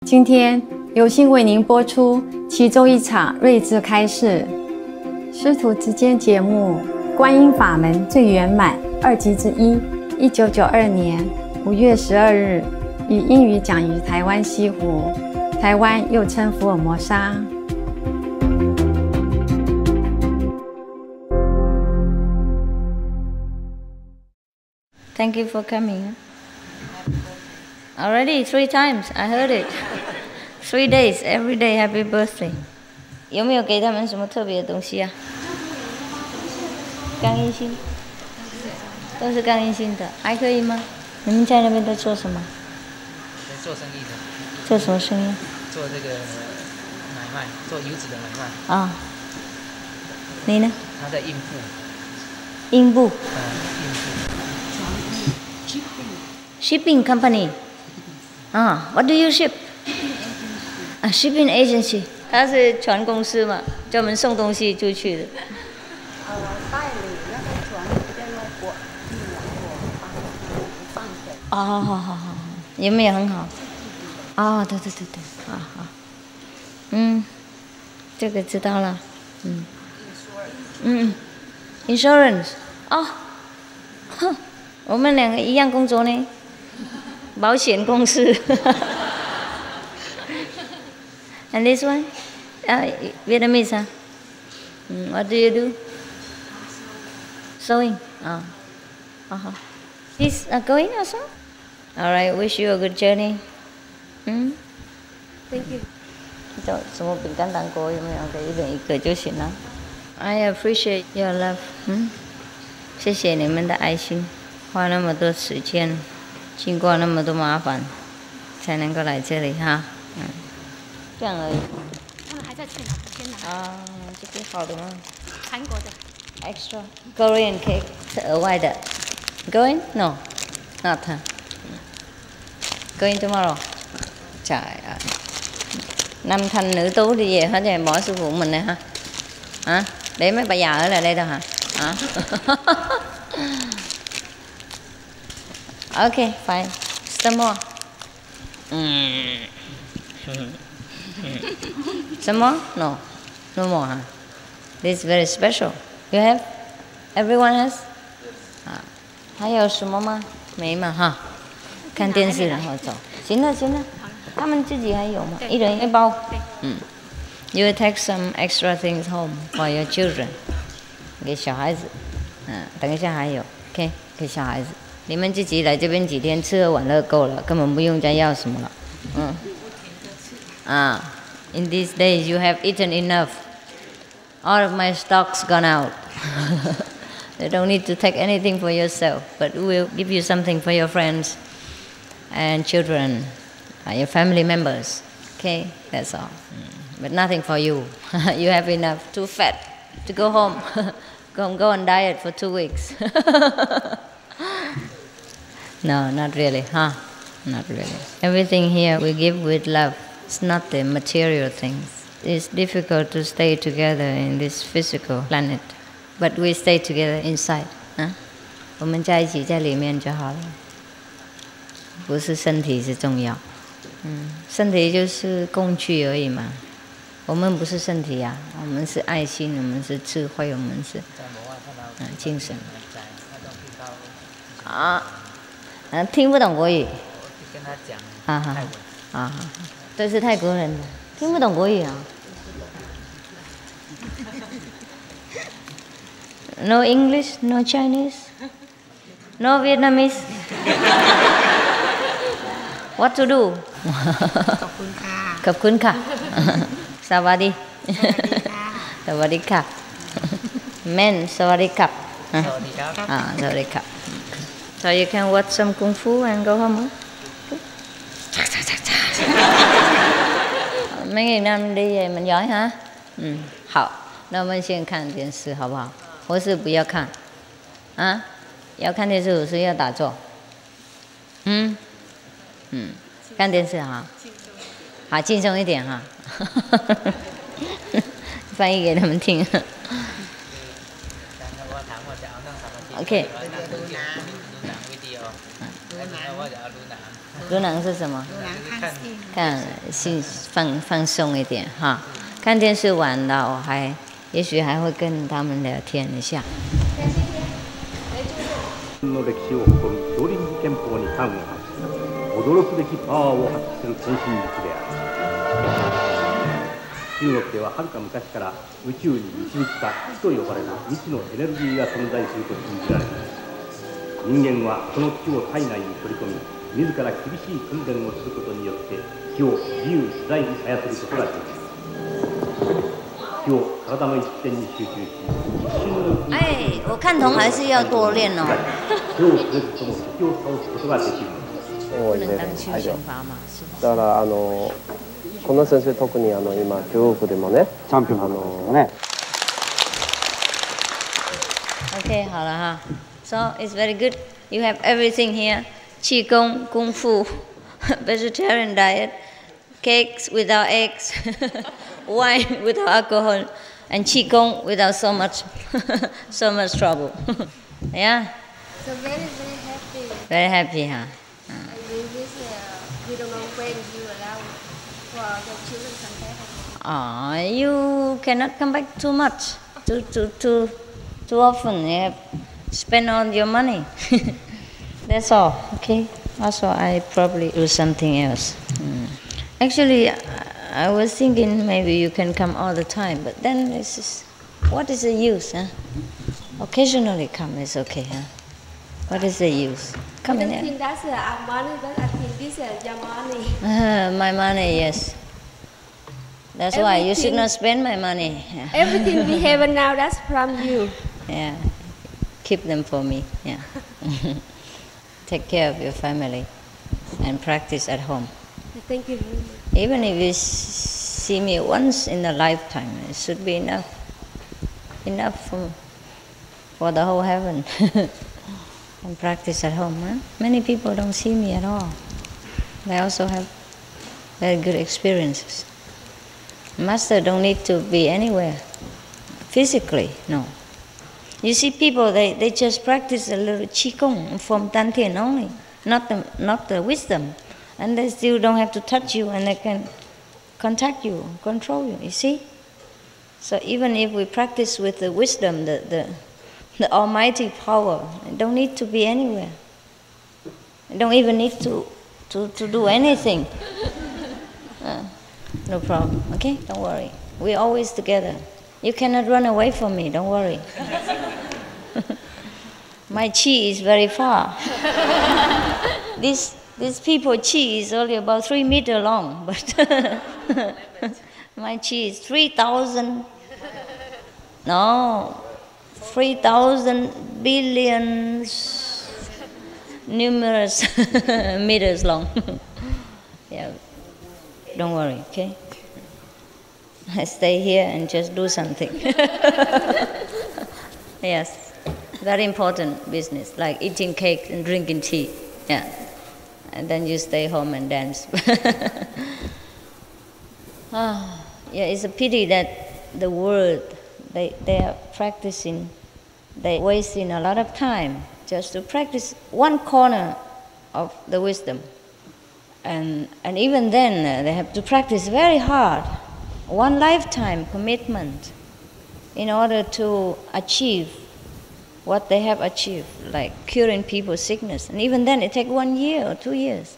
今天有幸为您播出其中一场睿智开示，师徒之间节目《观音法门最圆满》2集之一，1992年5月12日，以英语讲于台湾西湖，台湾又称福尔摩沙。Thank you for coming. Already 3 times, I heard it. 3 days, every day, happy birthday. 有没有给他们什么特别的东西啊？钢印心，都是钢印心的，还可以吗？你们在那边在做什么？在做生意的。做什么生意？做这个买卖，做油脂的买卖。啊。你呢？他在印布。印布。印布。Shipping company. 啊 ，What do you ship? 啊 ，shipping agency。他是船公司嘛，专门送东西出去的。代理那个船在那国运来我放水。哦，好，有没有很好？哦，对，好，这个知道了，，insurance， 哦，哼，我们2个一样工作呢，保险公司。And this one, Vietnamese, huh? What do you do? Sewing. He's going also? All right, wish you a good journey. Thank you. 什么饼干糖果有没有？给1人1个就行了。I appreciate your love. 谢谢你们的爱心，花那么多时间，经过那么多麻烦，才能够来这里哈。这样而已。他们还在去哪？先拿。啊，这个好的吗？韩国的。Extra Korean cake 是额外的。Going? No, not. Going tomorrow. Trời ơi. nam thanh nữ tú đi về hết rồi, bỏ sư phụ mình này ha. Hả? Để mấy bà già ở lại đây thôi hả? Hả? Okay, fine. Some more. Some more? No. No more, huh? This is very special. You have? Everyone has? 还有什么吗？没嘛哈。看电视然后走。行了，他们自己还有吗？1人1包。You will take some extra things home for your children. 给小孩子。等一下还有 ，OK， 给小孩子。你们自己来这边几天，吃喝玩乐够了，根本不用再要什么了。In these days you have eaten enough. All of my stock's gone out. You don't need to take anything for yourself, but we'll give you something for your friends and children, your family members. Okay, that's all. But nothing for you. You have enough. Too fat to go home. Go on diet for 2 weeks. No, not really, huh? Not really. Everything here we give with love. It's not the material things. It's difficult to stay together in this physical planet, but we stay together inside. 我们在一起在里面就好了，不是身体是重要。身体就是工具而已嘛。我们不是身体啊，我们是爱心，我们是智慧，我们是精神。听不懂国语。跟他讲泰文。这是泰国人，听不懂国语啊。No English, no Chinese, no Vietnamese. What to do? ขอบคุณค่ะ ขอบคุณค่ะ สวัสดี สวัสดีค่ะ Men สวัสดีครับ สวัสดีครับ สวัสดีครับ So you can watch some kung fu and go home. Mấy ngày năm đi về mình giỏi hả? 好，那我们先看电视好不好？或是不要看？要看电视，我是要打坐。看电视哈，好轻松一点哈。翻译给他们听。OK。乳囊是什么？乳囊看戏。看心放松一点哈，看电视完了，我还也许还会跟他们聊天一下。の歴史を誇る少林寺拳法に端を発し、驚くべきパワーを発揮する天心術である。中国でははるか昔から宇宙に導くか気と呼ばれる未知のエネルギーが存在すると信じられています。人間はこの気を体内に取り込み、自ら厳しい訓練をすることによって気を自由自在に操ることができます。気を体の一点に集中し、一瞬のうちに。哎，我看同还是要多练哦。手を触れずとも敵を倒すことができるのです。不能当修行法嘛，是不是？だからこの先生特に今QUадцでもね、チャンピオンね。OK， 好了哈。So it's very good. You have everything here: qigong, kung fu, vegetarian diet, cakes without eggs, wine without alcohol, and qigong without so much trouble. Yeah. So very happy. Very happy, huh? And we wish we don't know when you allow for the children come back. You cannot come back too much, too often. You have spend all your money. That's all. Okay. Also, I probably do something else. Actually, I was thinking maybe you can come all the time, but then this is, what is the use, huh? Occasionally come is okay, huh? What is the use? Come in I here. think that's our money, but I think this is your money. My money, yes. That's why you should not spend my money. Everything we have now, that's from you. Yeah. Keep them for me. Yeah. Take care of your family and practice at home. Thank you very much. Even if you see me once in a lifetime, it should be enough. Enough for the whole heaven. And practice at home. Huh? Many people don't see me at all. They also have very good experiences. Master don't need to be anywhere. Physically, no. You see people, they just practice a little qigong from THANH HỹI only, not the wisdom. And they still don't have to touch you, and they can contact you, control you, you see? So even if we practice with the wisdom, the almighty power, it don't need to be anywhere. You don't even need to do anything. No problem, okay? Don't worry. We're always together. You cannot run away from me, don't worry. My chi is very far. These people chi is only about 3 meters long, but my chi is 3,000 billions numerous meters long. Yeah, don't worry, okay? I stay here and just do something. Yes, very important business, like eating cake and drinking tea. Yeah, and then you stay home and dance. Yeah, it's a pity that the world, they are practicing, they wasting a lot of time just to practice one corner of the wisdom. And even then, they have to practice very hard, one lifetime commitment in order to achieve what they have achieved, like curing people's sickness. And even then, it takes 1 year or 2 years.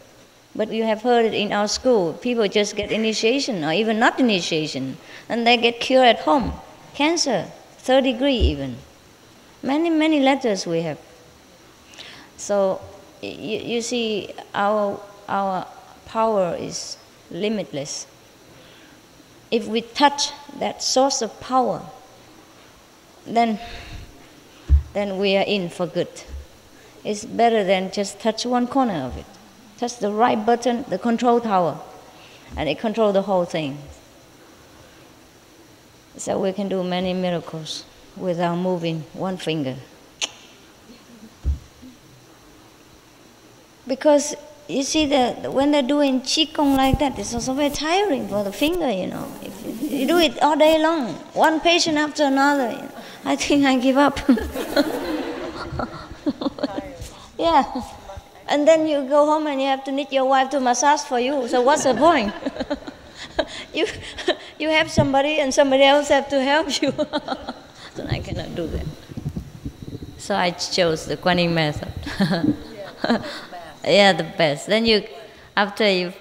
But you have heard it in our school, people just get initiation or even not initiation, and they get cured at home. Cancer, 3rd degree even. Many letters we have. So you see, our power is limitless. If we touch that source of power, then we are in for good. It's better than just touch one corner of it. Touch the right button, the control tower, and it controls the whole thing. So we can do many miracles without moving one finger. Because you see, when they're doing qigong like that, it's also very tiring for the finger, you know. If you do it all day long, one patient after another, you know, I think I give up. Yeah. And then you go home and you have to need your wife to massage for you. So what's the point? you have somebody and somebody else have to help you. So I cannot do that. So I chose the Quán Yin method. Yeah, the best. Then after you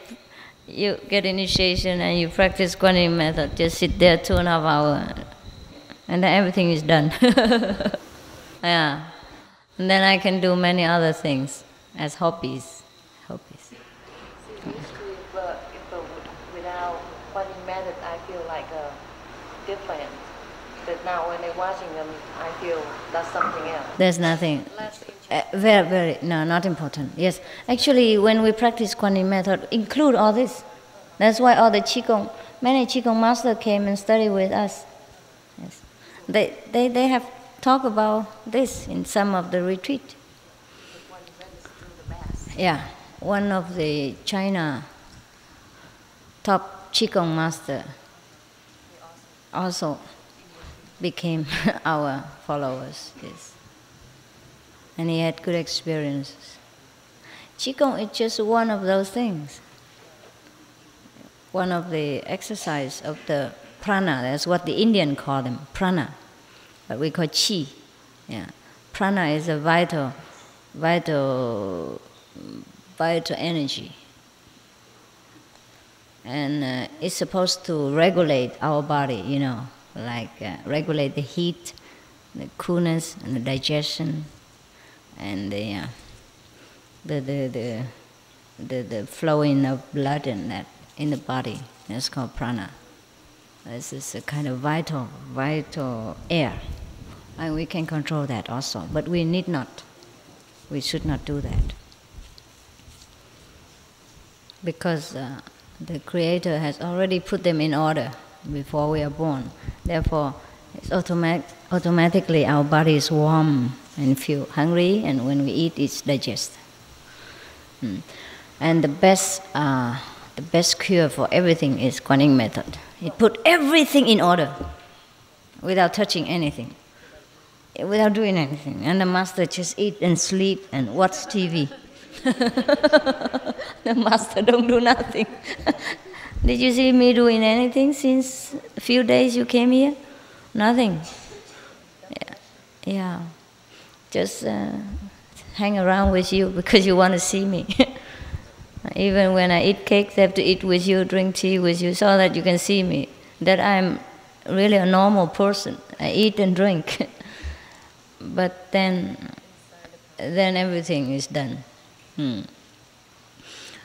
get initiation and you practice Quán Yin method, just sit there 2.5 hours, and then everything is done. Yeah. And then I can do many other things as hobbies. Without Quán Yin method, I feel like different. But now when I'm watching them, I feel that's something else. There's nothing. Very, no, not important. Yes, actually, when we practice Quán Yin method, include all this. That's why all the Qigong, many Qigong masters came and studied with us. Yes, they have talked about this in some of the retreat. Yeah, one of the China top Qigong master also became our followers. Yes. And he had good experiences. Qigong is just one of those things. One of the exercise of the prana, that's what the Indian call them, prana. But we call chi. Yeah. Prana is a vital energy. And it's supposed to regulate our body, like regulate the heat, the coolness, and the digestion, and the flowing of blood and that in the body. That's called prana. This is a kind of vital air, and we can control that also. But we need not. We should not do that because the Creator has already put them in order before we are born. Therefore, it's automatically our body is warm and feel hungry, and when we eat, it's digested. And the best cure for everything is Quán Yin method. It put everything in order without touching anything, without doing anything. And the master just eat and sleep and watch TV. The master don't do nothing. Did you see me doing anything since a few days you came here? Nothing. Yeah. Just hang around with you because you want to see me. Even when I eat cakes, I have to eat with you, drink tea with you, so that you can see me, that I'm really a normal person. I eat and drink. But then everything is done.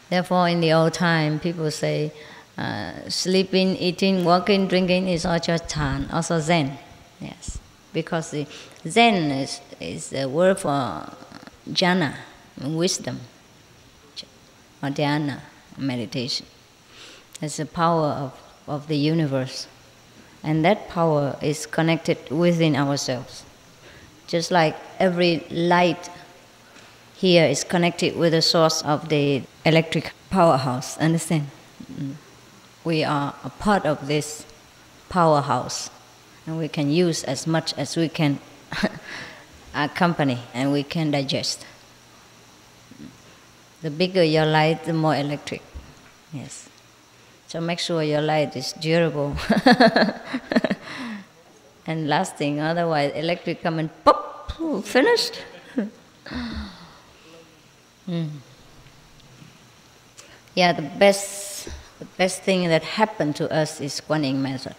Therefore, in the old time, people say, sleeping, eating, walking, drinking is all just THAN, also Zen. Yes, because the Zen is the word for jhana, wisdom, or dhyana, meditation. It's the power of the universe. And that power is connected within ourselves. Just like every light here is connected with the source of the electric powerhouse, understand? We are a part of this powerhouse, and we can use as much as we can accompany, and we can digest. The bigger your light, the more electric. Yes. So make sure your light is durable and lasting, otherwise electric come and pop, finished. Yeah, the best thing that happened to us is Quán Yin method.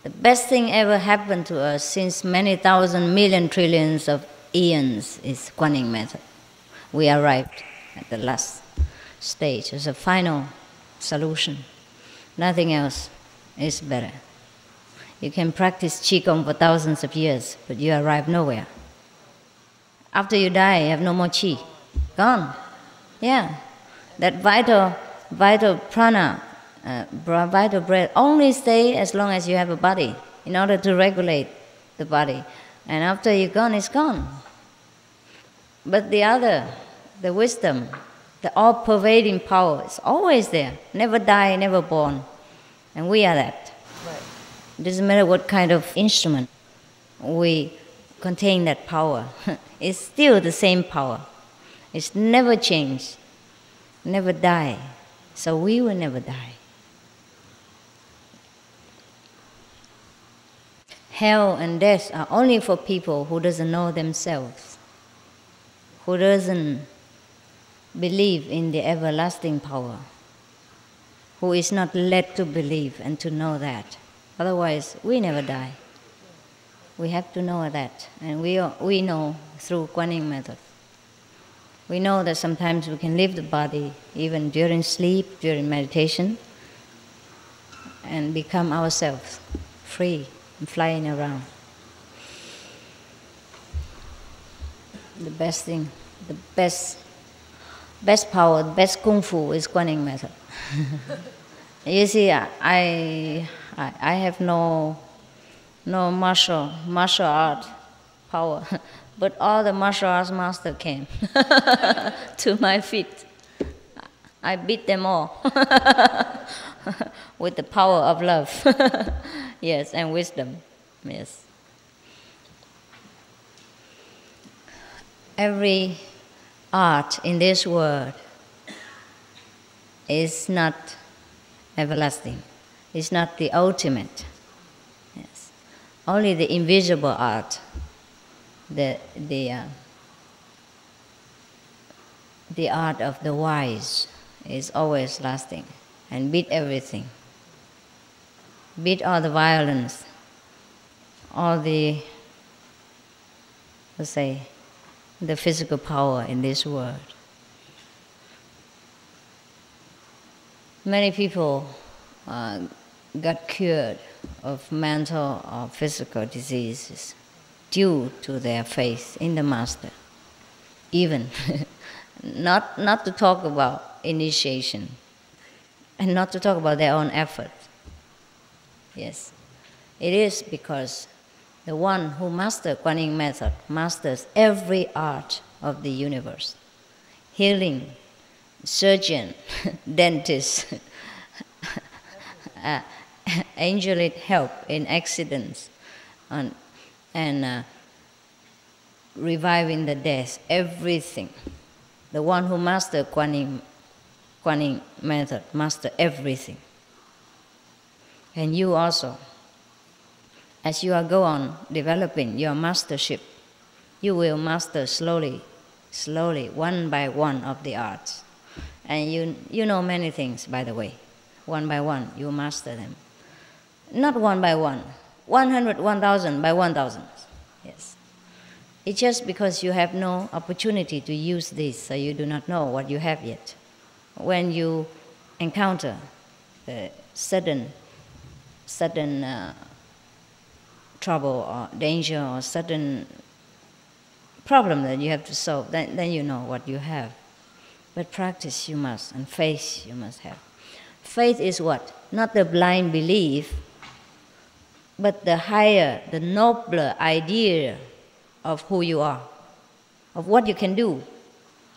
The best thing ever happened to us since many thousand million trillions of eons is Quán Yin method. We arrived at the last stage as a final solution. Nothing else is better. You can practice Qigong for thousands of years, but you arrive nowhere. After you die, you have no more Qi. Gone. Yeah. That vital prana, vital breath, only stay as long as you have a body in order to regulate the body. And after you're gone, it's gone. But the wisdom, the all-pervading power is always there. Never die, never born. And we are that. Right. It doesn't matter what kind of instrument we contain that power. It's still the same power. It's never change, never die. So we will never die. Hell and death are only for people who doesn't know themselves, who doesn't believe in the everlasting power, who is not led to believe and to know that. Otherwise, we never die. We have to know that, and we know through Quán method. We know that sometimes we can leave the body even during sleep, during meditation, and become ourselves, free and flying around. The best thing, the best power, the best kung fu is Quán method. You see, I have no martial art power, but all the martial arts master came to my feet. I beat them all with the power of love, yes, and wisdom, yes. Every art in this world is not everlasting. It's not the ultimate. Yes. Only the invisible art, the art of the wise, is always lasting and beat everything. Beat all the violence, all the, let's say, the physical power in this world. Many people got cured of mental or physical diseases due to their faith in the Master. Even not to talk about initiation and not to talk about their own effort. Yes, it is because the one who masters Quán method masters every art of the universe. Healing, surgeon, dentist, angelic help in accidents, and reviving the dead, everything. The one who masters Quán method masters everything. And you also, as you go on developing your mastership, you will master slowly, one by one of the arts. And you know many things, by the way. One by one, you master them. Not one by one, 100, 1,000 by 1,000. Yes. It's just because you have no opportunity to use this, so you do not know what you have yet. When you encounter sudden trouble or danger or sudden problem that you have to solve, then you know what you have. But practice you must, and faith you must have. Faith is what? Not the blind belief, but the higher, the nobler idea of who you are, of what you can do,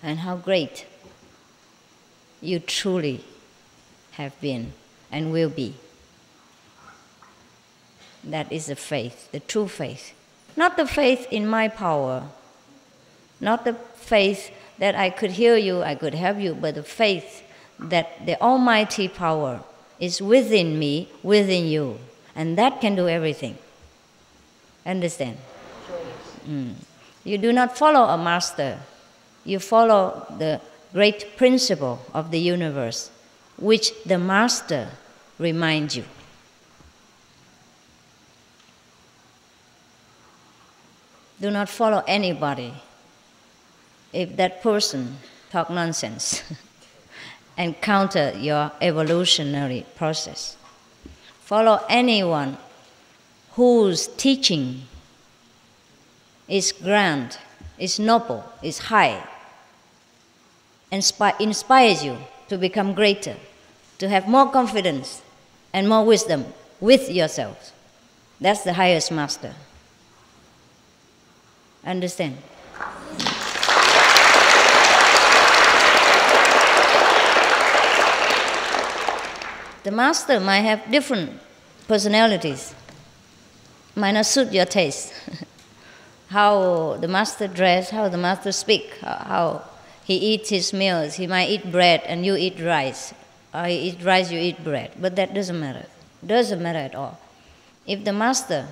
and how great you truly have been and will be. That is the faith, the true faith. Not the faith in my power, not the faith that I could heal you, I could help you, but the faith that the almighty power is within me, within you, and that can do everything. Understand? You do not follow a master, you follow the great principle of the universe, which the master reminds you. Do not follow anybody if that person talk nonsense and counter your evolutionary process. Follow anyone whose teaching is grand, is noble, is high, and inspires you to become greater, to have more confidence and more wisdom with yourself. That's the highest master. Understand? The master might have different personalities, might not suit your taste. How the master dress, how the master speak, how He eats his meals. He might eat bread and you eat rice. Or he eats rice, you eat bread. But that doesn't matter. Doesn't matter at all. If the master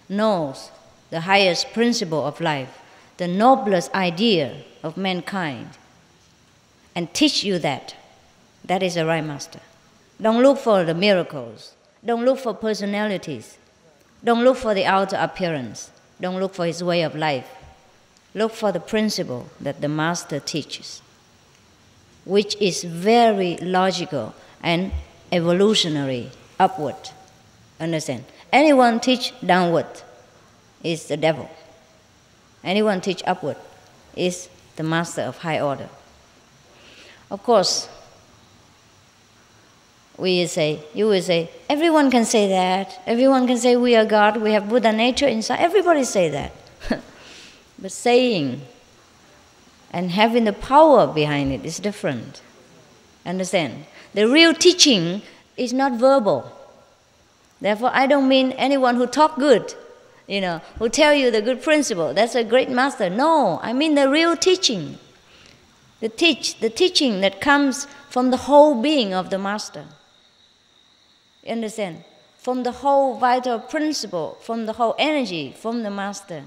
knows the highest principle of life, the noblest idea of mankind, and teach you that, that is a right master. Don't look for the miracles. Don't look for personalities. Don't look for the outer appearance. Don't look for his way of life. Look for the principle that the master teaches, which is very logical and evolutionary, upward. Understand? Anyone teach downward is the devil. Anyone teach upward is the master of high order. Of course, you will say, everyone can say that. Everyone can say we are God, we have Buddha nature inside. Everybody say that. But saying and having the power behind it is different. Understand? The real teaching is not verbal. Therefore, I don't mean anyone who talk good, who tell you the good principle. That's a great master. No, I mean the real teaching. The teaching that comes from the whole being of the master. You understand? From the whole vital principle, from the whole energy, from the master.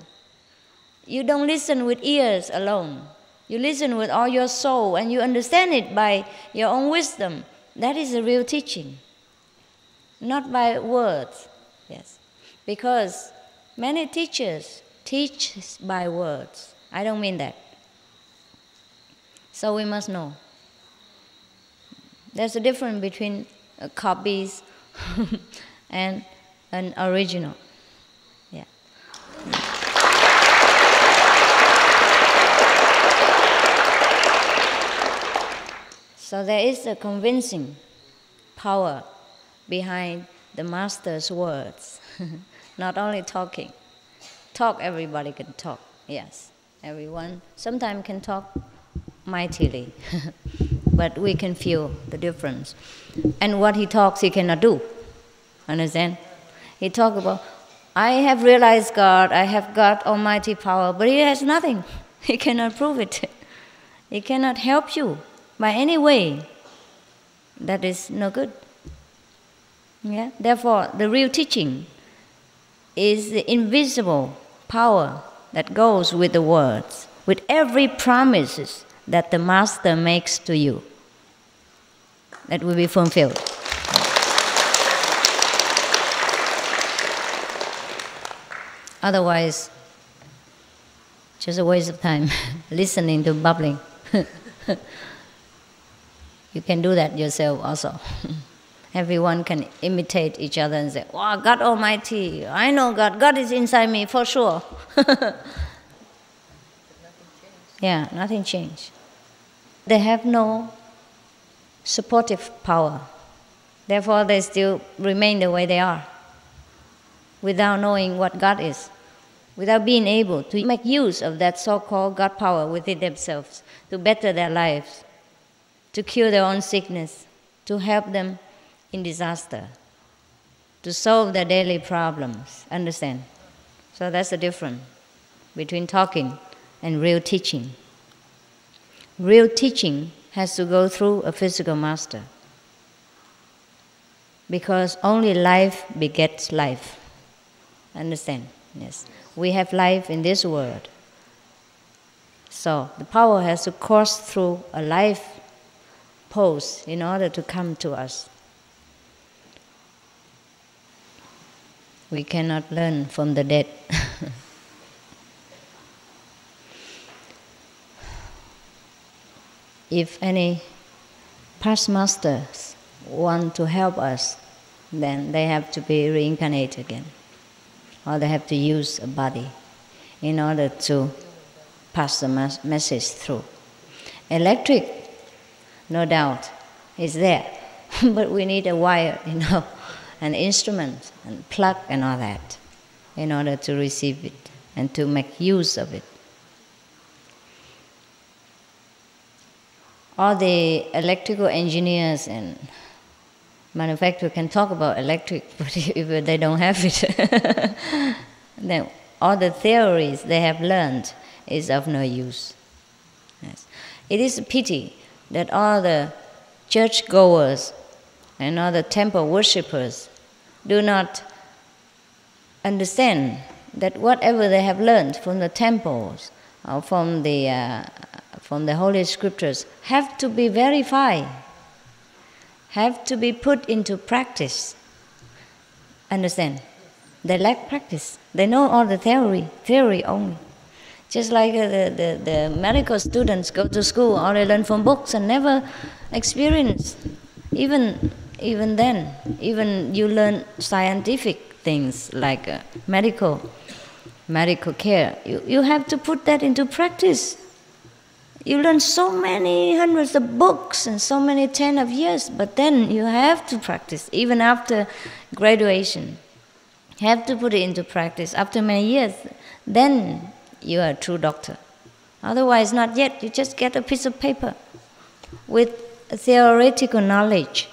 You don't listen with ears alone. You listen with all your soul and you understand it by your own wisdom. That is the real teaching. Not by words. Yes. Because many teachers teach by words. I don't mean that. So we must know. There's a difference between copies and an original. Yeah. So there is a convincing power behind the master's words. Not only talking. Talk, everybody can talk. Yes, everyone sometimes can talk mightily. But we can feel the difference. And what he talks, he cannot do. Understand? He talks about, I have realized God, I have got almighty power, but he has nothing. He cannot prove it. He cannot help you by any way. That is no good. Yeah? Therefore, the real teaching is the invisible power that goes with the words, with every promises that the master makes to you. That will be fulfilled. Otherwise, just a waste of time listening to babbling. You can do that yourself also. Everyone can imitate each other and say, wow, God Almighty, I know God, God is inside me for sure. Yeah, nothing changed. They have no supportive power. Therefore, they still remain the way they are, without knowing what God is, without being able to make use of that so-called God power within themselves to better their lives, to cure their own sickness, to help them in disaster, to solve their daily problems. Understand? So that's the difference between talking and real teaching. Real teaching has to go through a physical master, because only life begets life. Understand? Yes. We have life in this world. So the power has to course through a life pose in order to come to us. We cannot learn from the dead. If any past masters want to help us, then they have to be reincarnated again. Or they have to use a body in order to pass the message through. Electric, no doubt, is there. But we need a wire, an instrument, and plug and all that, in order to receive it and to make use of it. All the electrical engineers and manufacturers can talk about electric, but if they don't have it, then all the theories they have learned is of no use. Yes. It is a pity that all the churchgoers and all the temple worshippers do not understand that whatever they have learned from the temples or from the Holy Scriptures have to be verified, have to be put into practice. Understand? They lack practice. They know all the theory only. Just like the medical students go to school, or they learn from books and never experience. Even then, even you learn scientific things like medical care, you have to put that into practice. You learn so many hundreds of books and so many 10 of years, but then you have to practice, even after graduation. You have to put it into practice after many years. Then you are a true doctor. Otherwise, not yet. You just get a piece of paper with theoretical knowledge,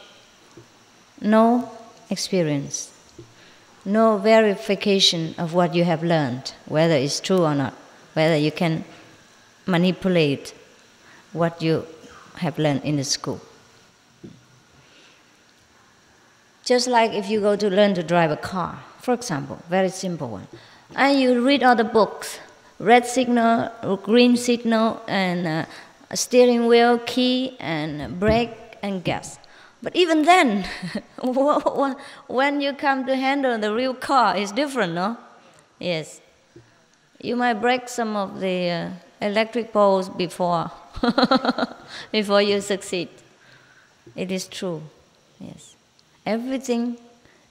no experience, no verification of what you have learned, whether it's true or not, whether you can manipulate what you have learned in the school. Just like if you go to learn to drive a car, for example, very simple one, and you read all the books, red signal, green signal, and steering wheel, key, and brake, and gas. But even then, when you come to handle the real car, it's different, no? Yes. You might break some of the electric poles before you succeed. It is true, yes. Everything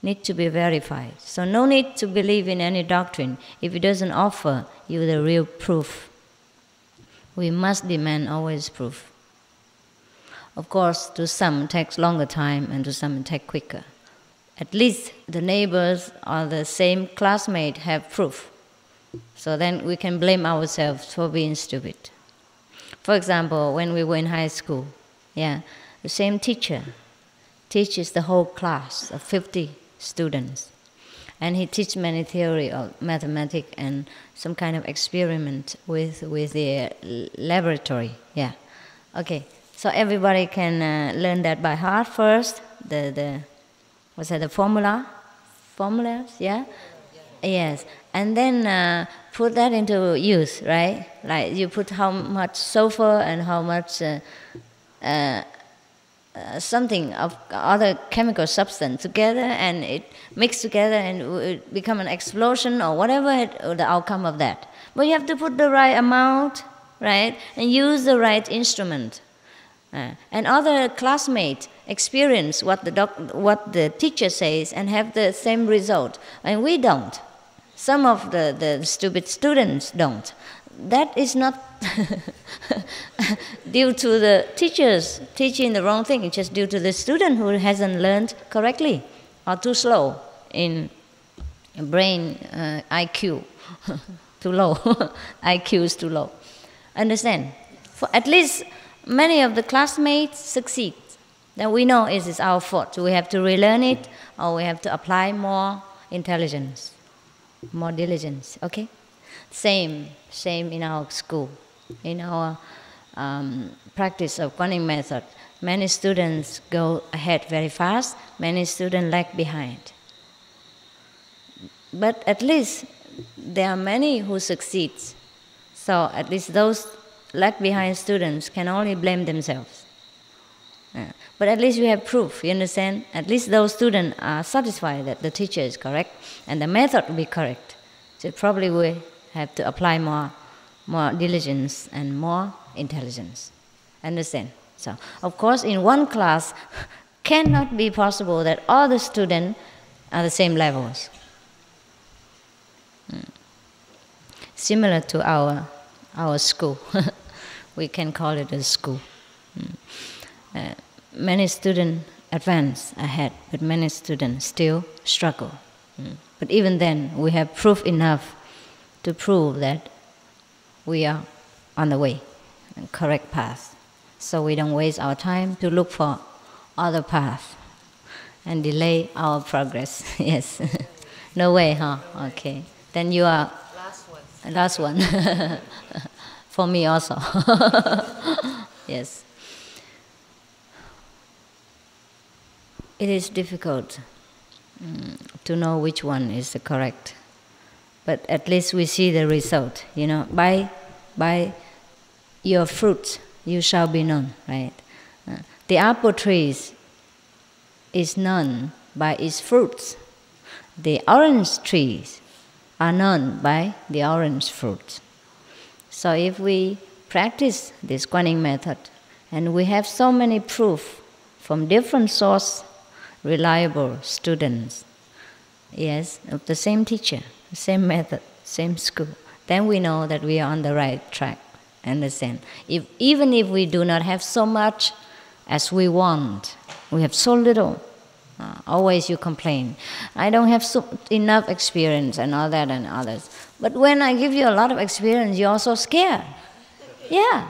needs to be verified. So no need to believe in any doctrine if it doesn't offer you the real proof. We must demand always proof. Of course, to some it takes longer time and to some it takes quicker. At least the neighbors or the same classmate have proof. So then we can blame ourselves for being stupid. For example, when we were in high school, the same teacher teaches the whole class of 50 students. And he teaches many theory of mathematics and some kind of experiment with the laboratory. Yeah. Okay. So everybody can learn that by heart first. The formulas? Yeah. Yes. And then put that into use, right? Like you put how much sulfur and how much something of other chemical substance together, and it mixed together and it become an explosion or whatever the outcome of that. But you have to put the right amount, right, and use the right instrument. And other classmates experience what the teacher says and have the same result, and we don't. Some of the stupid students don't. That is not due to the teachers teaching the wrong thing. It's just due to the student who hasn't learned correctly or too slow in brain IQ. Too low. IQ is too low. Understand? For at least many of the classmates succeed. Then we know it is our fault. We have to relearn it, or we have to apply more intelligence, more diligence. Okay? Same in our school. In our practice of Quán method, many students go ahead very fast, many students lag behind. But at least there are many who succeed. So at least those lag behind students can only blame themselves. But at least we have proof, you understand? At least those students are satisfied that the teacher is correct and the method will be correct. So probably we have to apply more diligence and more intelligence. Understand? So, of course, in one class, cannot be possible that all the students are the same levels. Similar to our school. We can call it a school. Many students advance ahead, but many students still struggle. But even then, we have proof enough to prove that we are on the way, correct path. So we don't waste our time to look for other path and delay our progress. Yes. No way, huh? Okay. Then you are last one. For me also. Yes. It is difficult to know which one is the correct. But at least we see the result, you know. By your fruits you shall be known, right? The apple tree is known by its fruits. The orange trees are known by the orange fruits. So if we practice this Quán method, and we have so many proof from different source, reliable students, yes, of the same teacher, same method, same school, then we know that we are on the right track. Understand? Even if we do not have so much as we want, we have so little. Always you complain, I don't have enough experience and all that and others. But when I give you a lot of experience, you're also scared. Yeah.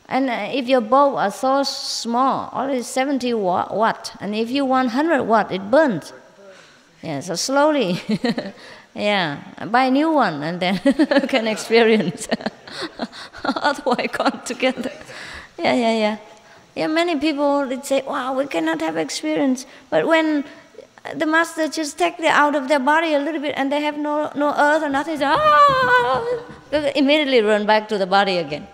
And if your bulb are so small, only 70 watt, and if you want 100 watt, it burns. Yeah, so slowly, yeah, buy a new one and then can experience. Otherwise, come together. Yeah. Yeah, many people would say, wow, we cannot have experience. But when the master just take it out of their body a little bit and they have no earth or nothing, they immediately run back to the body again.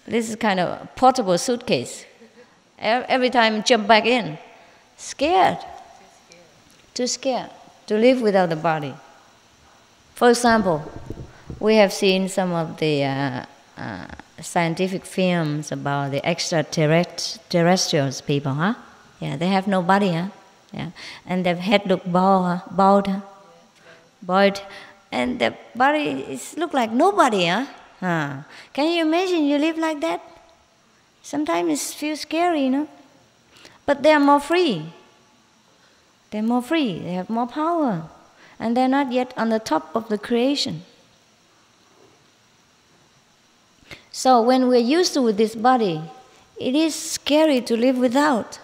This is kind of a portable suitcase. Every time jump back in. Scared. Too scared to live without the body. For example, we have seen some of the scientific films about the extraterrestrials people, huh? Yeah, they have no body, huh? Yeah, and their head look bald, and their body look like nobody, huh? Can you imagine you live like that? Sometimes it feels scary, you know. But they are more free. They're more free. They have more power, and they're not yet on the top of the creation. So when we're used to with this body, it is scary to live without.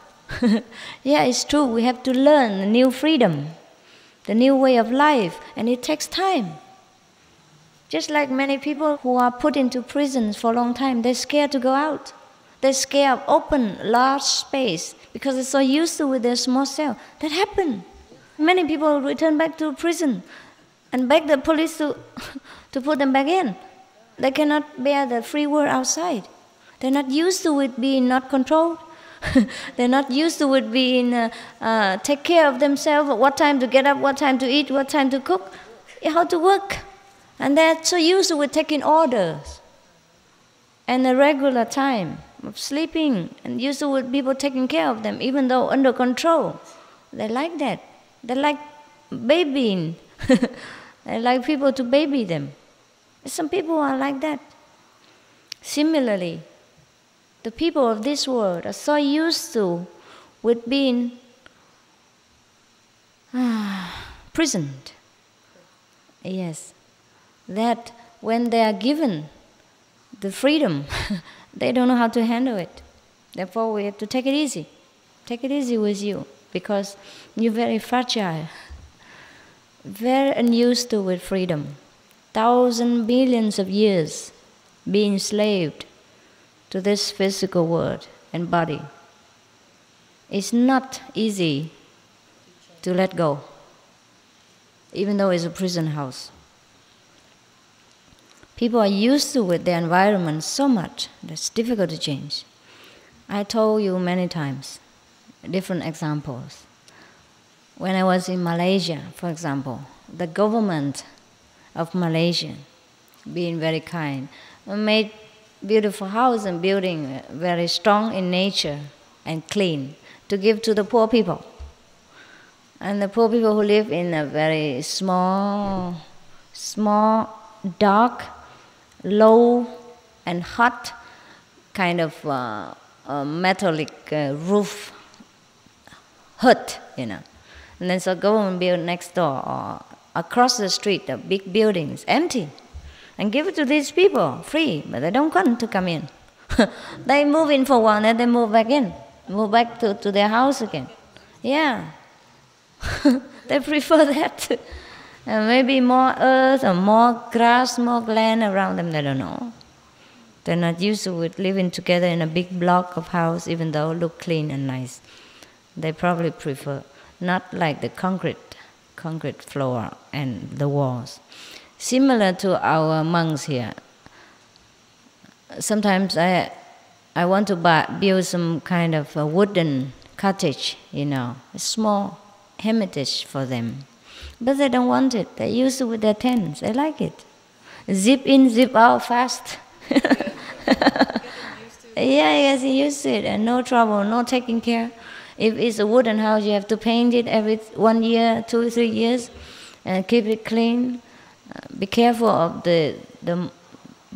Yeah, it's true. We have to learn the new freedom, the new way of life, and it takes time. Just like many people who are put into prisons for a long time, they're scared to go out. They're scared of open, large space because they're so used to with their small cell. That happened. Many people return back to prison and beg the police to put them back in. They cannot bear the free world outside. They're not used to it being not controlled. They're not used to it being take care of themselves, what time to get up, what time to eat, what time to cook, how to work. And they're so used to it taking orders and a regular time of sleeping, and used to with people taking care of them, even though under control. They like that. They like babying. They like people to baby them. Some people are like that. Similarly, the people of this world are so used to with being prisoned. Yes, that when they are given the freedom, they don't know how to handle it. Therefore, we have to take it easy. Take it easy with you, because you're very fragile, very unused to with freedom. Thousands, billions of years being enslaved to this physical world and body. It's not easy to let go, even though it's a prison house. People are used to with their environment so much that it's difficult to change. I told you many times, different examples. When I was in Malaysia, for example, the government of Malaysia, being very kind, made beautiful house and building very strong in nature and clean to give to the poor people. And the poor people who live in a very small, dark, low and hot kind of metallic roof hut, you know. And then so government build next door or across the street, the big buildings, empty, and give it to these people free, but they don't want to come in. They move in for a while, and they move back in, move back to their house again. Yeah, they prefer that. And maybe more earth or more grass, more land around them, they don't know. They're not used to it, living together in a big block of house, even though it look clean and nice. They probably prefer, not like the concrete floor and the walls. Similar to our monks here. Sometimes I want to build some kind of a wooden cottage, a small hermitage for them. But they don't want it. They're used to with their tents. They like it. Zip in, zip out fast. Yeah, yes, he used to it, and no trouble, no taking care. If it's a wooden house, you have to paint it every 1 year, 2 or 3 years, and keep it clean. Be careful of the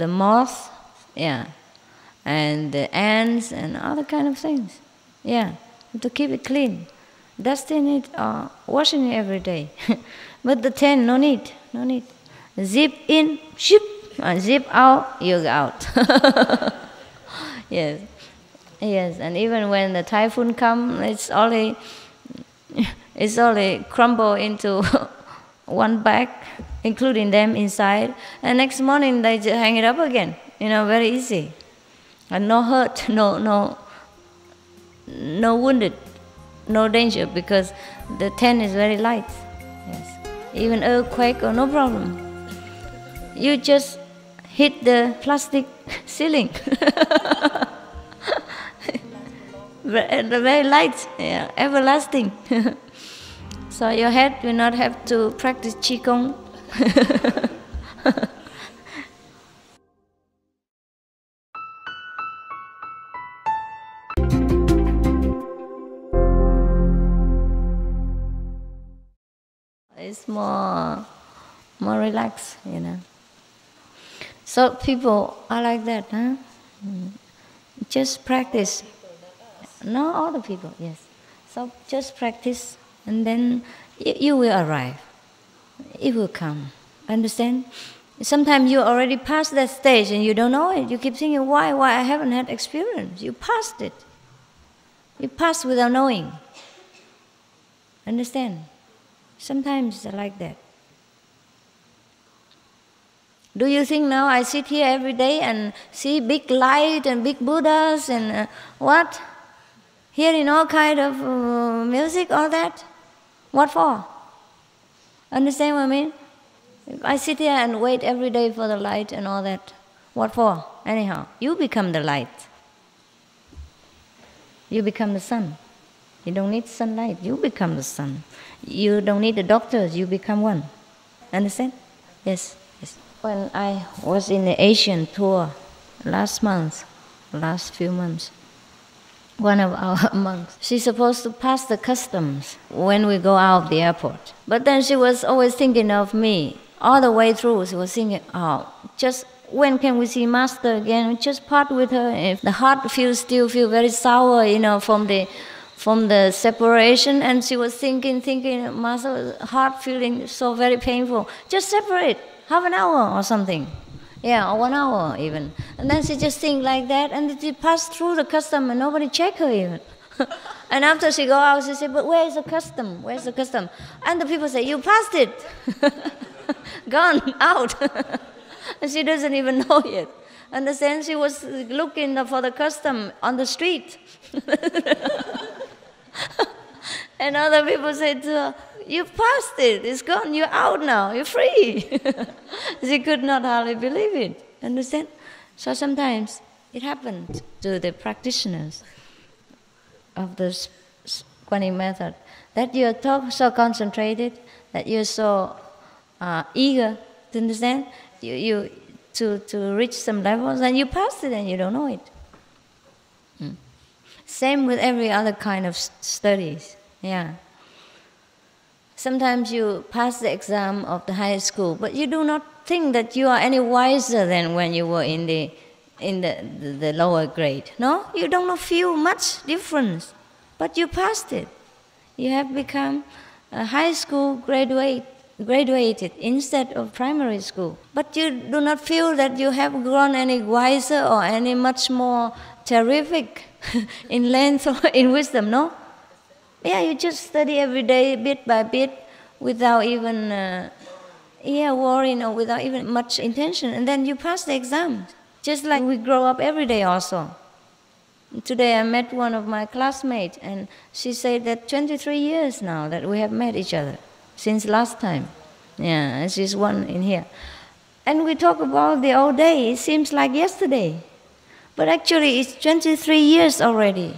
moth, and the ants and other kind of things. Yeah, to keep it clean, dusting it or washing it every day. But the tent, no need. Zip in, zip, zip out, you're out. Yes, and even when the typhoon comes, it's only crumble into one bag, including them inside, and next morning they just hang it up again. Very easy, and no hurt, no wounded, no danger, because the tent is very light. Yes, even earthquake or no problem. You just hit the plastic ceiling. Very light, everlasting. So your head will not have to practice Qigong. It's more relaxed, So people are like that, huh? Just practice. Not all the people, yes. So just practice, and then you will arrive. It will come. Understand? Sometimes you already passed that stage and you don't know it. You keep thinking, why I haven't had experience. You passed it. You passed without knowing. Understand? Sometimes it's like that. Do you think now I sit here every day and see big light and big Buddhas and what? Hearing all kind of music, all that? What for? Understand what I mean? If I sit here and wait every day for the light and all that, what for? Anyhow, you become the light. You become the sun. You don't need sunlight, you become the sun. You don't need the doctors, you become one. Understand? Yes. When I was in the Asian tour last few months, one of our monks, she's supposed to pass the customs when we go out of the airport. But then she was always thinking of me. All the way through, she was thinking, just when can we see Master again? Just part with her. If the heart still feel very sour, from the separation. And she was thinking, Master, heart feeling so very painful. Just separate, half an hour or something. Yeah, or 1 hour even. And then she just think like that, and she passed through the custom and nobody check her even. And after she go out, she said, but where is the custom? Where's the custom? And the people say, you passed it. Gone, out. And she doesn't even know yet. Understand? She was looking for the custom on the street. And other people said to her, you passed it, it's gone, you're out now, you're free. She could not hardly believe it, understand? So sometimes it happened to the practitioners of the Quán method, that you're so concentrated, that you're so eager to understand, you to reach some levels, and you passed it and you don't know it. Same with every other kind of studies, yeah. Sometimes you pass the exam of the high school, but you do not think that you are any wiser than when you were in the lower grade. No, you don't feel much difference, but you passed it. You have become a high school graduated instead of primary school. But you do not feel that you have grown any wiser or any much more terrific in length or in wisdom, no? Yeah, you just study every day, bit by bit, without even worrying or without even much intention, and then you pass the exam. Just like we grow up every day also. Today I met one of my classmates and she said that 23 years now that we have met each other, since last time. Yeah, and she's one in here. And we talk about the old day, it seems like yesterday. But actually it's 23 years already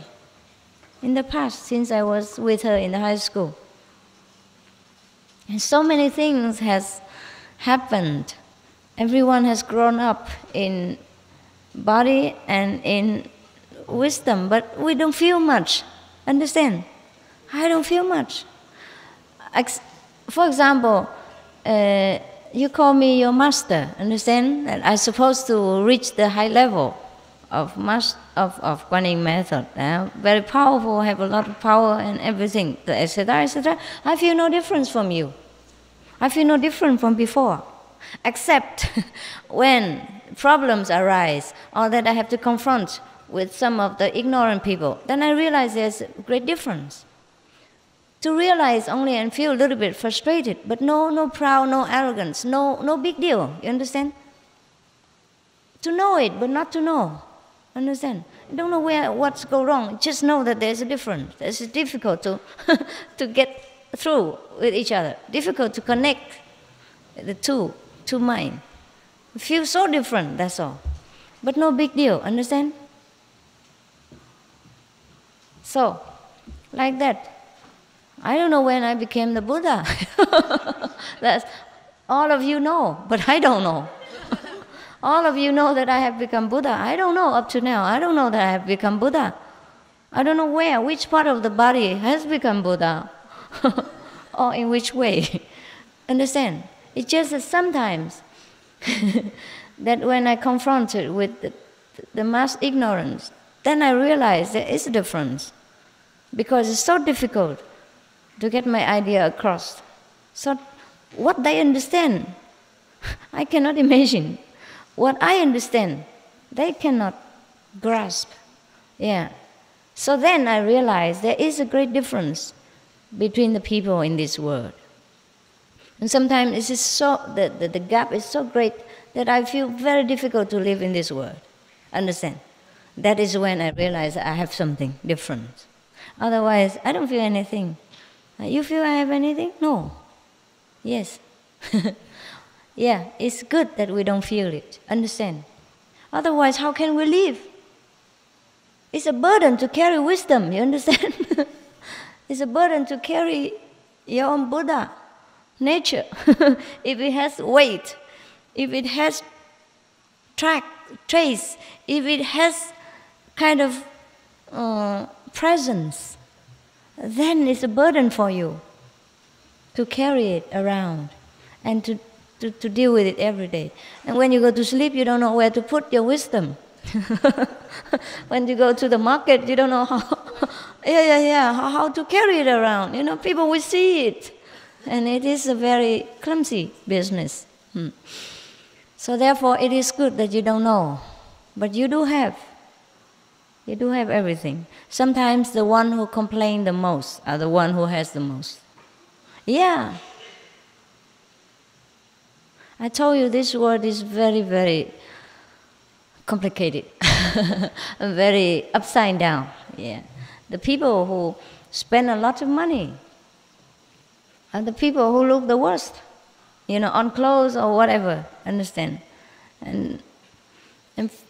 in the past, since I was with her in the high school. And so many things has happened. Everyone has grown up in body and in wisdom, but we don't feel much. Understand? I don't feel much. For example, you call me your master. Understand? That I'm supposed to reach the high level of Quán Yin method. Very powerful, have a lot of power and everything, etc., etc. I feel no difference from you. I feel no different from before. Except when problems arise or that I have to confront with some of the ignorant people, then I realize there's a great difference. To realize only and feel a little bit frustrated, but no proud, no arrogance, no big deal. You understand? To know it, but not to know. Understand? I don't know what's go wrong. Just know that there's a difference. It's difficult to to get through with each other. Difficult to connect the two minds. Feel so different. That's all. But no big deal. Understand? So, like that. I don't know when I became the Buddha. That's all of you know, but I don't know. All of you know that I have become Buddha. I don't know up to now. I don't know that I have become Buddha. I don't know which part of the body has become Buddha, or in which way. Understand? It's just that sometimes that when I confronted with the mass ignorance, then I realize there is a difference. Because it's so difficult to get my idea across. So what they understand, I cannot imagine. What I understand, they cannot grasp. Yeah. So then I realized there is a great difference between the people in this world. And sometimes it is so, the gap is so great that I feel very difficult to live in this world. Understand? That is when I realize I have something different. Otherwise, I don't feel anything. You feel I have anything? No. Yes. Yeah, it's good that we don't feel it. Understand? Otherwise, how can we live? It's a burden to carry wisdom, you understand? It's a burden to carry your own Buddha nature. If it has weight, if it has trace, if it has kind of presence, then it's a burden for you to carry it around and to deal with it every day. And when you go to sleep, you don't know where to put your wisdom. When you go to the market, you don't know how how to carry it around. You know, people will see it. And it is a very clumsy business. So therefore, it is good that you don't know. But you do have. You do have everything. Sometimes the one who complain the most are the one who has the most. Yeah. I told you this world is very, very complicated. Very upside down. Yeah. The people who spend a lot of money are the people who look the worst. You know, on clothes or whatever. Understand? And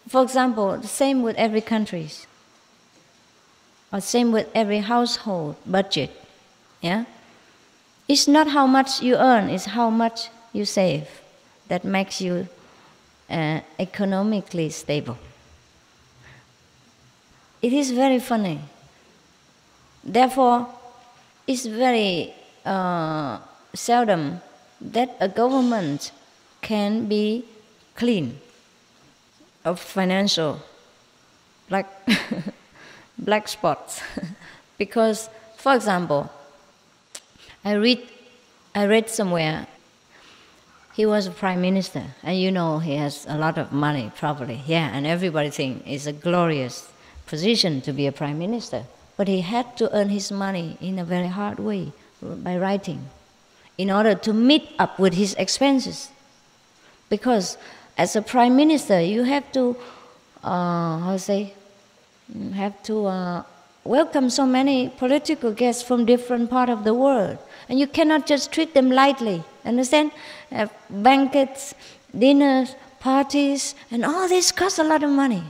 for example, the same with every country. Or same with every household budget. Yeah? It's not how much you earn, it's how much you save that makes you economically stable. It is very funny. Therefore, it's very seldom that a government can be clean of financial black spots. Because, for example, I read somewhere, he was a prime minister, and you know he has a lot of money, probably. Yeah, and everybody thinks it's a glorious position to be a prime minister. But he had to earn his money in a very hard way, by writing, in order to meet up with his expenses. Because as a prime minister, you have to, welcome so many political guests from different parts of the world. And you cannot just treat them lightly, understand? Have banquets, dinners, parties, and all this costs a lot of money.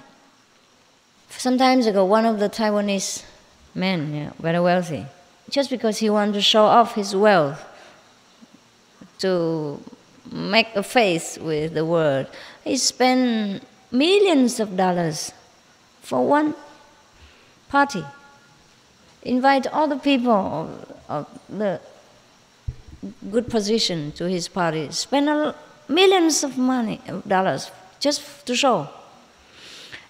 Some time ago, one of the Taiwanese men, very wealthy, just because he wanted to show off his wealth, to make a face with the world, he spent millions of dollars for one party. Invite all the people of the good position to his party. Spend millions of dollars just to show.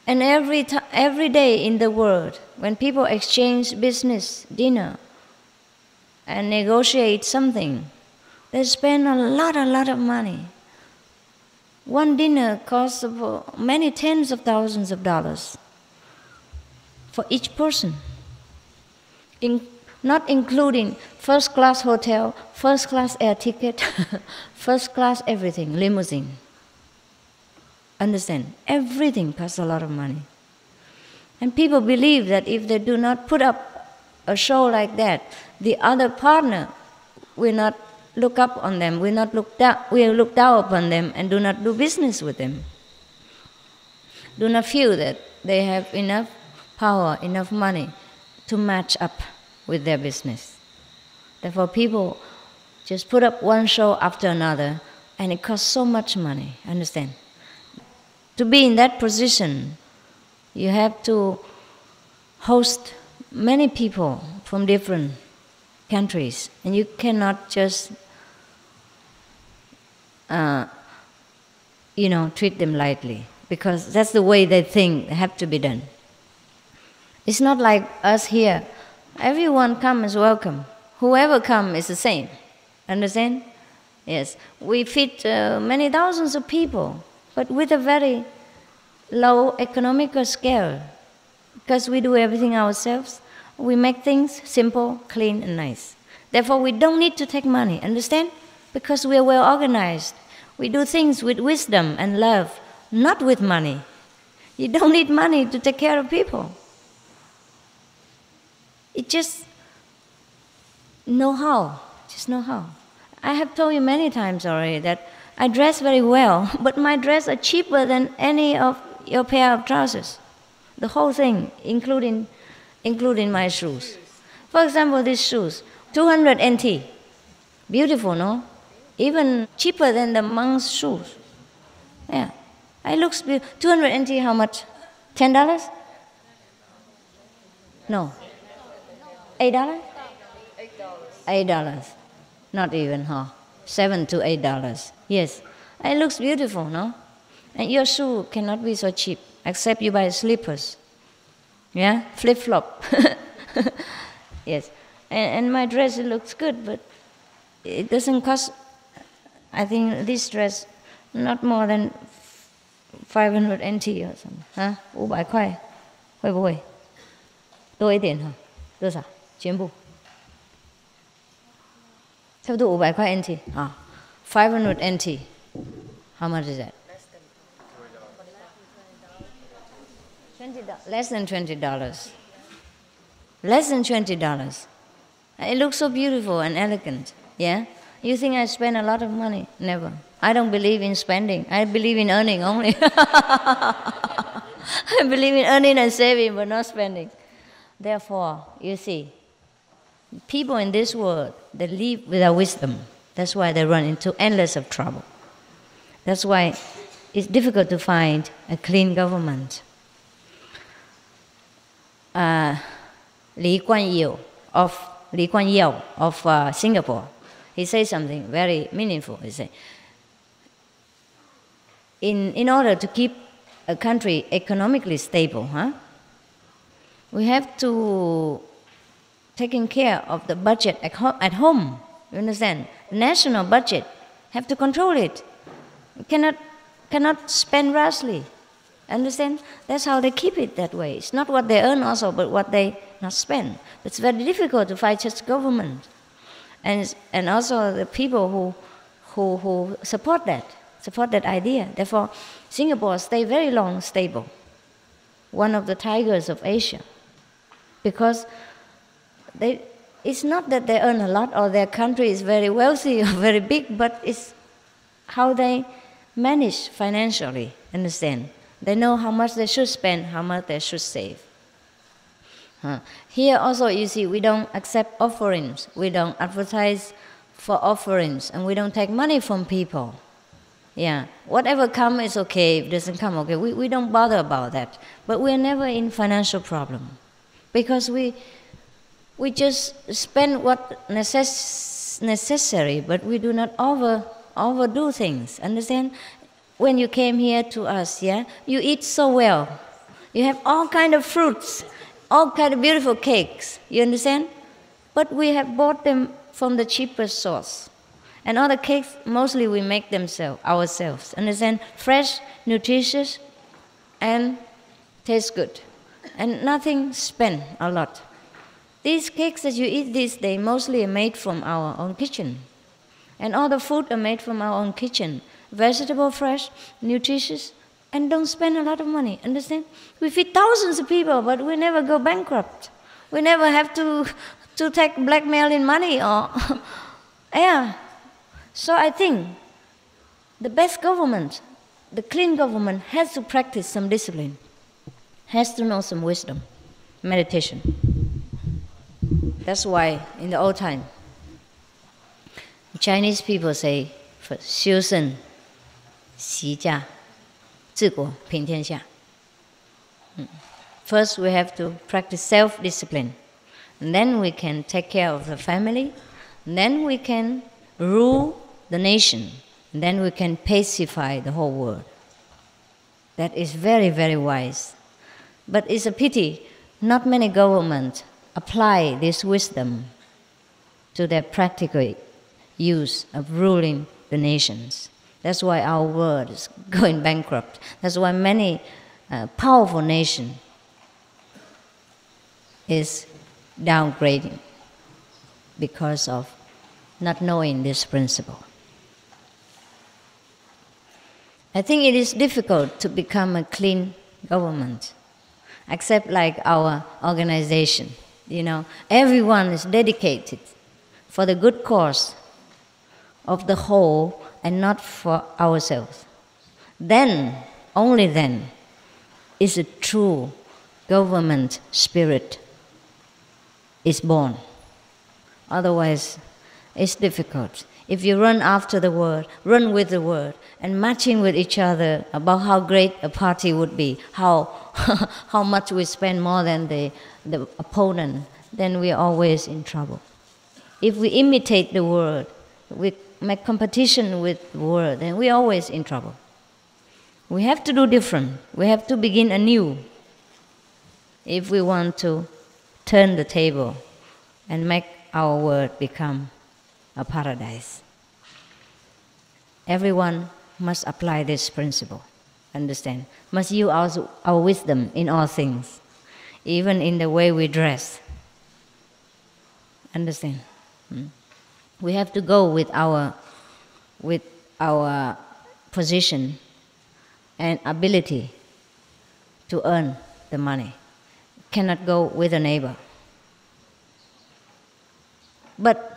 And every day in the world, when people exchange business, dinner, and negotiate something, they spend a lot of money. One dinner costs many tens of thousands of dollars for each person, not including first-class hotel, first-class air ticket, first-class everything, limousine. Understand? Everything costs a lot of money. And people believe that if they do not put up a show like that, the other partner will not look up on them, will look down upon them, and do not do business with them. Do not feel that they have enough power, enough money to match up with their business. Therefore, people just put up one show after another, and it costs so much money, understand? To be in that position, you have to host many people from different countries, and you cannot just treat them lightly, because that's the way they think have to be done. It's not like us here. Everyone comes is welcome. Whoever comes is the same. Understand? Yes. We feed many thousands of people, but with a very low economical scale, because we do everything ourselves. We make things simple, clean, and nice. Therefore, we don't need to take money, understand? Because we are well organized. We do things with wisdom and love, not with money. You don't need money to take care of people. It just know-how, I have told you many times already that I dress very well, but my dress are cheaper than any of your pair of trousers. The whole thing, including my shoes. For example, these shoes, 200 NT. Beautiful, no? Even cheaper than the monk's shoes. Yeah. It looks beautiful. 200 NT, how much? $10? No. $8? $8. Not even, huh? $7 to $8. Yes. It looks beautiful, no? And your shoe cannot be so cheap, except you buy slippers. Yeah? Flip-flop. Yes. And my dress, it looks good, but it doesn't cost, I think this dress, not more than 500 NT or something. Huh? 500块，会不会？多一点哈？多少？全部？差不多500块 NT 啊，500 NT. How much is that? Less than $20. Less than $20. It looks so beautiful and elegant. Yeah? You think I spend a lot of money? Never. I don't believe in spending. I believe in earning only. I believe in earning and saving, but not spending. Therefore, you see, people in this world, they live without wisdom. That's why they run into endless of trouble. That's why it's difficult to find a clean government. Lee Kuan Yew of Singapore, he says something very meaningful. He said, in order to keep a country economically stable, we have to taking care of the budget at home. You understand? The national budget, have to control it. You cannot spend rashly. Understand? That's how they keep it that way. It's not what they earn also, but what they not spend. It's very difficult to fight such government. And also the people who support that. support that idea. Therefore, Singapore stay very long stable, one of the tigers of Asia, because it's not that they earn a lot or their country is very wealthy or very big, but it's how they manage financially, understand? They know how much they should spend, how much they should save. Here also, you see, we don't accept offerings. We don't advertise for offerings, and we don't take money from people. Yeah, whatever comes is okay. If it doesn't come, okay. We don't bother about that. But we're never in financial problem, because we just spend what necessary, but we do not overdo things. Understand? When you came here to us, yeah, you eat so well. You have all kind of fruits, all kind of beautiful cakes. You understand? But we have bought them from the cheapest source. And all the cakes, mostly we make them ourselves. Understand? Fresh, nutritious, and taste good. And nothing spent a lot. These cakes that you eat these days mostly are made from our own kitchen. And all the food are made from our own kitchen. Vegetable, fresh, nutritious, and don't spend a lot of money. Understand? We feed thousands of people, but we never go bankrupt. We never have to take blackmail in money or yeah. So I think the best government, the clean government, has to practice some discipline, has to know some wisdom, meditation. That's why in the old time, Chinese people say, "修身齐家治国平天下." First, we have to practice self-discipline. And then we can take care of the family. And then we can rule the nation. And then we can pacify the whole world. That is very, very wise. But it's a pity not many governments apply this wisdom to their practical use of ruling the nations. That's why our world is going bankrupt. That's why many powerful nations is downgrading because of not knowing this principle. I think it is difficult to become a clean government, except like our organization. You know, everyone is dedicated for the good cause of the whole and not for ourselves. Then, only then, is a true government spirit is born. Otherwise, it's difficult. If you run after the word, run with the word, and matching with each other about how great a party would be, how much we spend more than the opponent, then we're always in trouble. If we imitate the word, we make competition with the word, then we're always in trouble. We have to do different. We have to begin anew if we want to turn the table and make our world become a paradise. Everyone must apply this principle, understand? Must use our wisdom in all things, even in the way we dress. Understand? We have to go with our position and ability to earn the money. Cannot go with a neighbor. But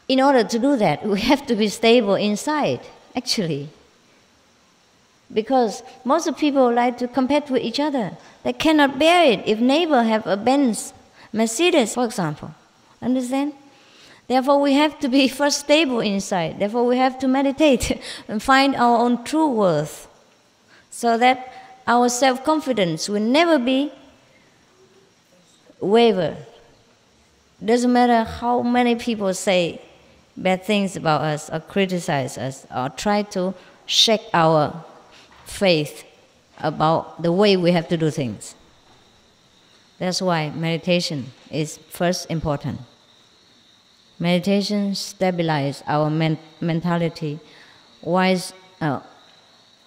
in order to do that, we have to be stable inside, actually. Because most of people like to compete with each other. They cannot bear it if neighbor have a Benz, Mercedes, for example. Understand? Therefore, we have to be first stable inside. Therefore, we have to meditate and find our own true worth, so that our self-confidence will never be wavered. Doesn't matter how many people say bad things about us or criticize us or try to shake our faith about the way we have to do things. That's why meditation is first important. Meditation stabilizes our mentality,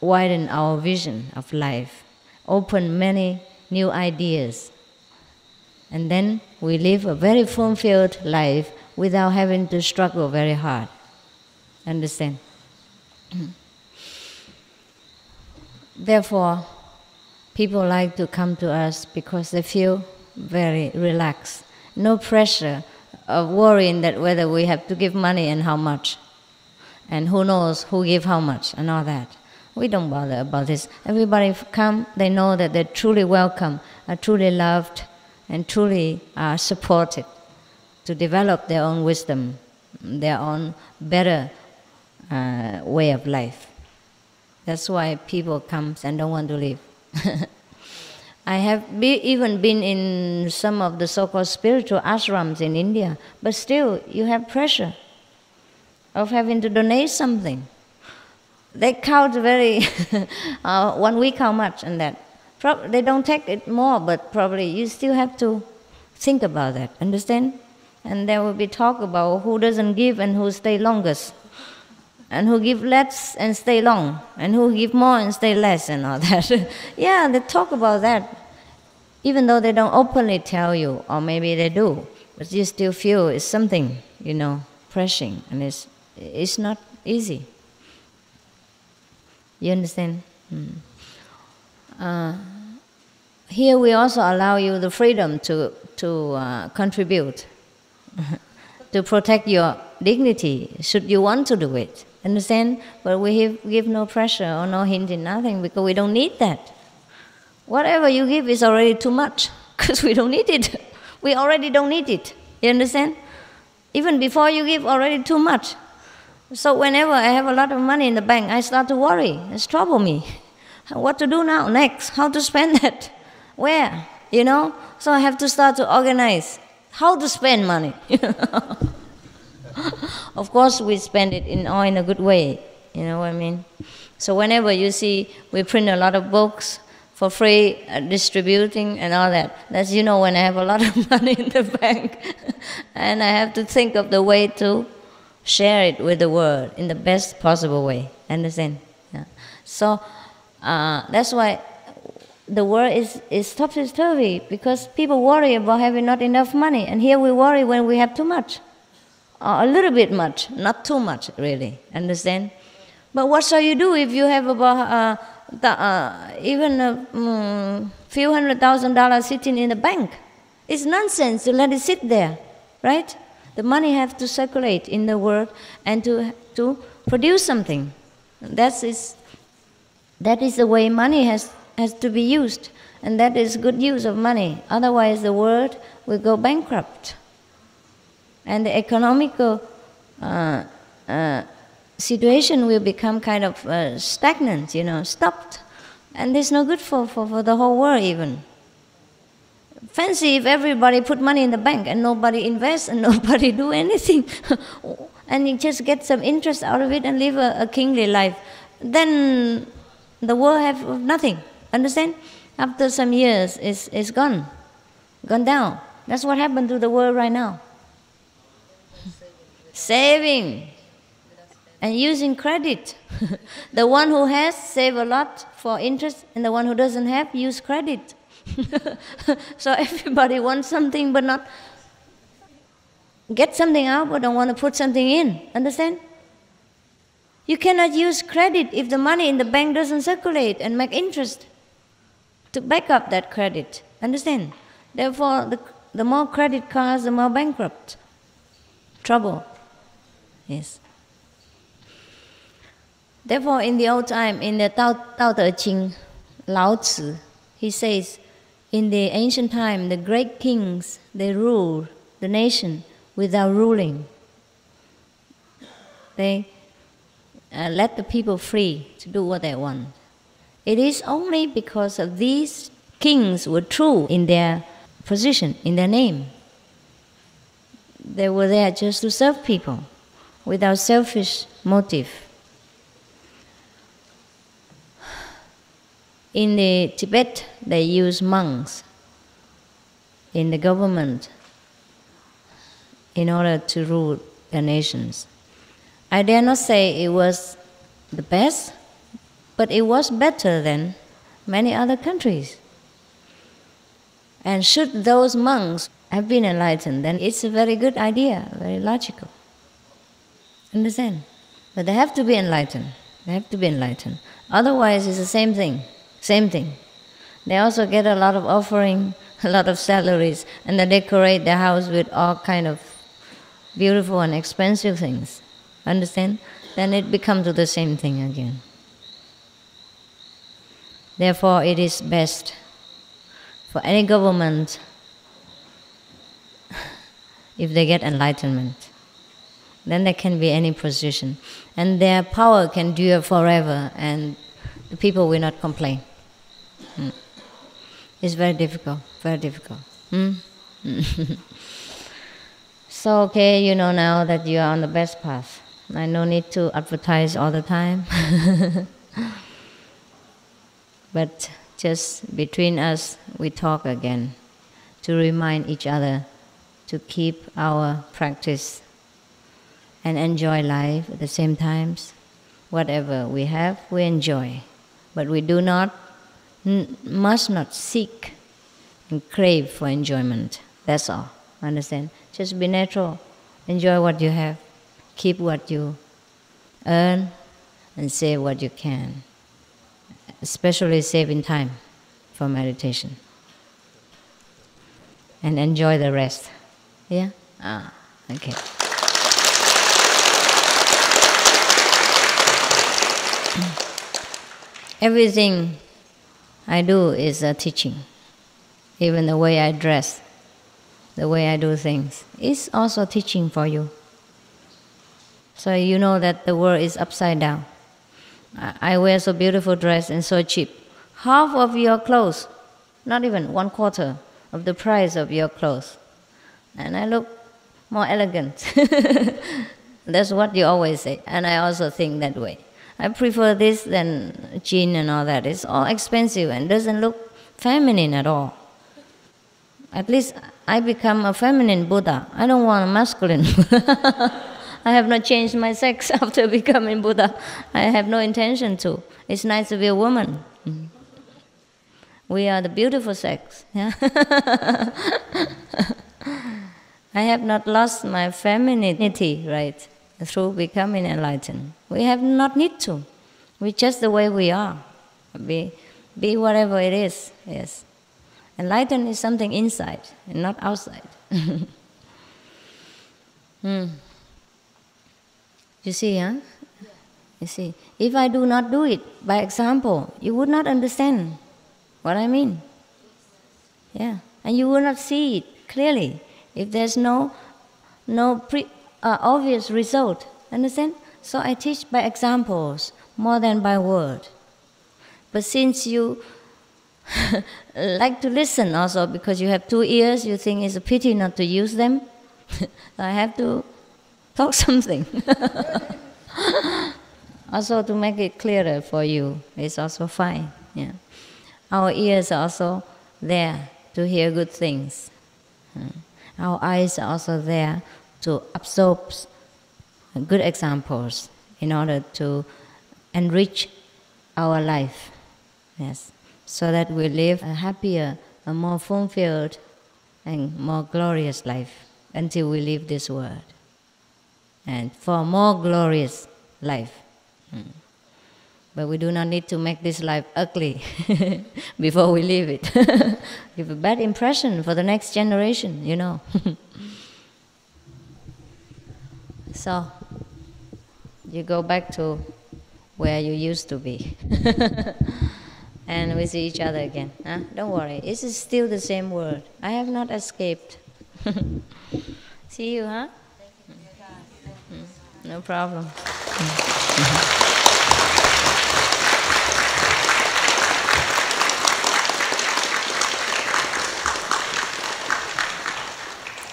widen our vision of life, open many new ideas, and then we live a very fulfilled life without having to struggle very hard. Understand? Therefore, people like to come to us because they feel very relaxed. No pressure of worrying that whether we have to give money and how much. And who knows who give how much and all that. We don't bother about this. Everybody come, they know that they're truly welcome, are truly loved, and truly are supported to develop their own wisdom, their own better way of life. That's why people come and don't want to leave. I have even been in some of the so-called spiritual ashrams in India, but still you have pressure of having to donate something. They count very 1 week how much and that. They don't take it more, but probably you still have to think about that, understand? And there will be talk about who doesn't give and who stay longest, and who give less and stay long, and who give more and stay less and all that. Yeah, they talk about that, even though they don't openly tell you, or maybe they do, but you still feel it's something, pressing, and it's not easy. You understand? Here we also allow you the freedom to contribute, to protect your dignity, should you want to do it. Understand? But we give no pressure or no hint in nothing, because we don't need that. Whatever you give is already too much, because we don't need it. We already don't need it. You understand? Even before you give, already too much. So whenever I have a lot of money in the bank, I start to worry. It's trouble me. What to do now, next? How to spend that? Where? So I have to start to organize how to spend money. Of course, we spend it in a good way. You know what I mean? So whenever you see we print a lot of books for free, distributing and all that, that's when I have a lot of money in the bank, and I have to think of the way to share it with the world in the best possible way. Understand? Yeah. So that's why the world is topsy-turvy, because people worry about having not enough money, and here we worry when we have too much, or a little bit much, not too much really. Understand? But what shall you do if you have about even a few $100,000 sitting in the bank? It's nonsense to let it sit there, right? The money has to circulate in the world and to produce something. That is the way money has to be used, and that is good use of money. Otherwise, the world will go bankrupt, and the economical situation will become kind of stagnant, stopped, and it's no good for the whole world even. Fancy if everybody put money in the bank and nobody invests and nobody do anything, and you just get some interest out of it and live a kingly life. Then the world have nothing. Understand? After some years, it's gone down. That's what happened to the world right now. Saving and using credit. The one who has save a lot for interest, and the one who doesn't have use credit. So everybody wants something but not get something out, but don't want to put something in. Understand? You cannot use credit if the money in the bank doesn't circulate and make interest to back up that credit. Understand? Therefore, the more credit cards, the more bankrupt. Trouble. Yes. Therefore, in the old time, in the Tao Te Ching, Lao Tzu, he says, in the ancient time, the great kings, they ruled the nation without ruling. They let the people free to do what they want. It is only because of these kings were true in their position, in their name. They were there just to serve people without selfish motive. In the Tibet, they use monks in the government in order to rule their nations. I dare not say it was the best, but it was better than many other countries. And should those monks have been enlightened, then it's a very good idea, very logical. Understand? But they have to be enlightened. They have to be enlightened. Otherwise, it's the same thing. Same thing. They also get a lot of offering, a lot of salaries, and they decorate their house with all kind of beautiful and expensive things. Understand? Then it becomes the same thing again. Therefore, it is best for any government, if they get enlightenment, then there can be any position. And their power can endure forever, and the people will not complain. It's very difficult, very difficult. So, okay, you know now that you are on the best path. I no need to advertise all the time. But just between us, we talk again to remind each other to keep our practice and enjoy life at the same times. Whatever we have, we enjoy. But we do not, must not seek and crave for enjoyment. That's all. Understand? Just be natural. Enjoy what you have. Keep what you earn and save what you can. Especially saving time for meditation. And enjoy the rest. Yeah? Okay. Everything I do is a teaching. Even the way I dress, the way I do things, is also teaching for you. So you know that the world is upside down. I wear so beautiful dress and so cheap. Half of your clothes, not even 1/4 of the price of your clothes. And I look more elegant. That's what you always say. And I also think that way. I prefer this than jean and all that. It's all expensive and doesn't look feminine at all. At least I become a feminine Buddha. I don't want a masculine Buddha. I have not changed my sex after becoming Buddha. I have no intention to. It's nice to be a woman. We are the beautiful sex. Yeah? I have not lost my femininity, right, through becoming enlightened. We have not need to. We're just the way we are. Be whatever it is. Yes. Enlightened is something inside and not outside. You see, huh? You see, if I do not do it by example, you would not understand what I mean. Yeah, and you will not see it clearly if there's no obvious result. Understand? So I teach by examples more than by word. But since you like to listen also because you have 2 ears, you think it's a pity not to use them. I have to talk something. Also to make it clearer for you, it's also fine. Yeah. Our ears are also there to hear good things. Our eyes are also there to absorb good examples in order to enrich our life. Yes. So that we live a happier, a more fulfilled, and more glorious life until we leave this world. And for a more glorious life. But we do not need to make this life ugly before we leave it. Give a bad impression for the next generation, you know. So, you go back to where you used to be. And we see each other again. Huh? Don't worry, it is still the same world. I have not escaped. See you, huh? No problem.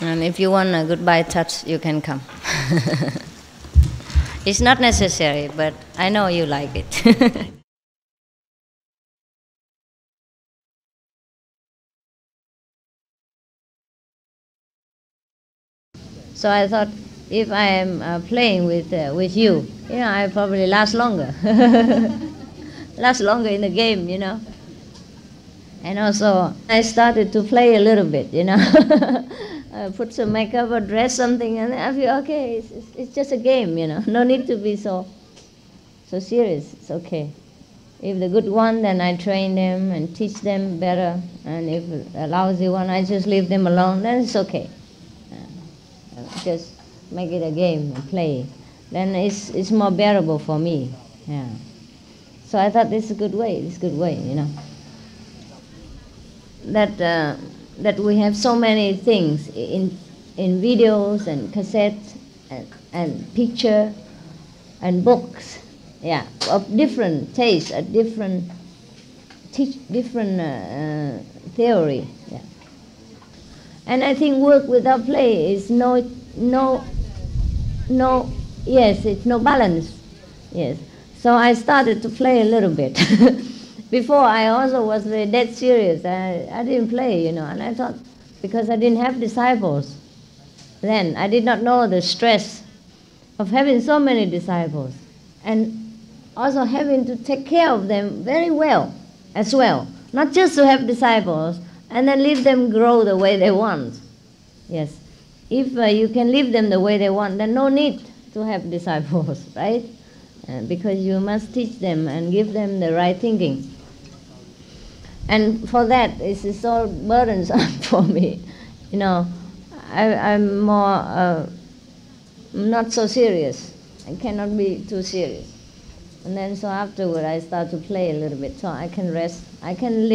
And if you want a goodbye touch, you can come. It's not necessary, but I know you like it. So I thought, if I am playing with you, you know, I probably last longer. Last longer in the game, you know. And also, I started to play a little bit, you know. Put some makeup or dress something, and I feel, okay, it's just a game, you know. No need to be so so serious. It's okay. If the good one, then I train them and teach them better. And if the lousy one, I just leave them alone. Then it's okay. Just make it a game and play. Then it's more bearable for me. Yeah. So I thought this is a good way. This is a good way, you know. That we have so many things in videos and cassettes and picture and books, yeah, of different tastes, a different theory, yeah. And I think work without play is yes, it's no balance, yes. So I started to play a little bit. Before I also was very dead serious. I didn't play, you know, and I thought, because I didn't have disciples then, I did not know the stress of having so many disciples and also having to take care of them very well as well. Not just to have disciples and then leave them grow the way they want. Yes. If you can leave them the way they want, then no need to have disciples, right? Because you must teach them and give them the right thinking. And for that, it is so burdensome for me. You know, I'm more not so serious. I cannot be too serious. And then so afterward, I start to play a little bit, so I can rest. I can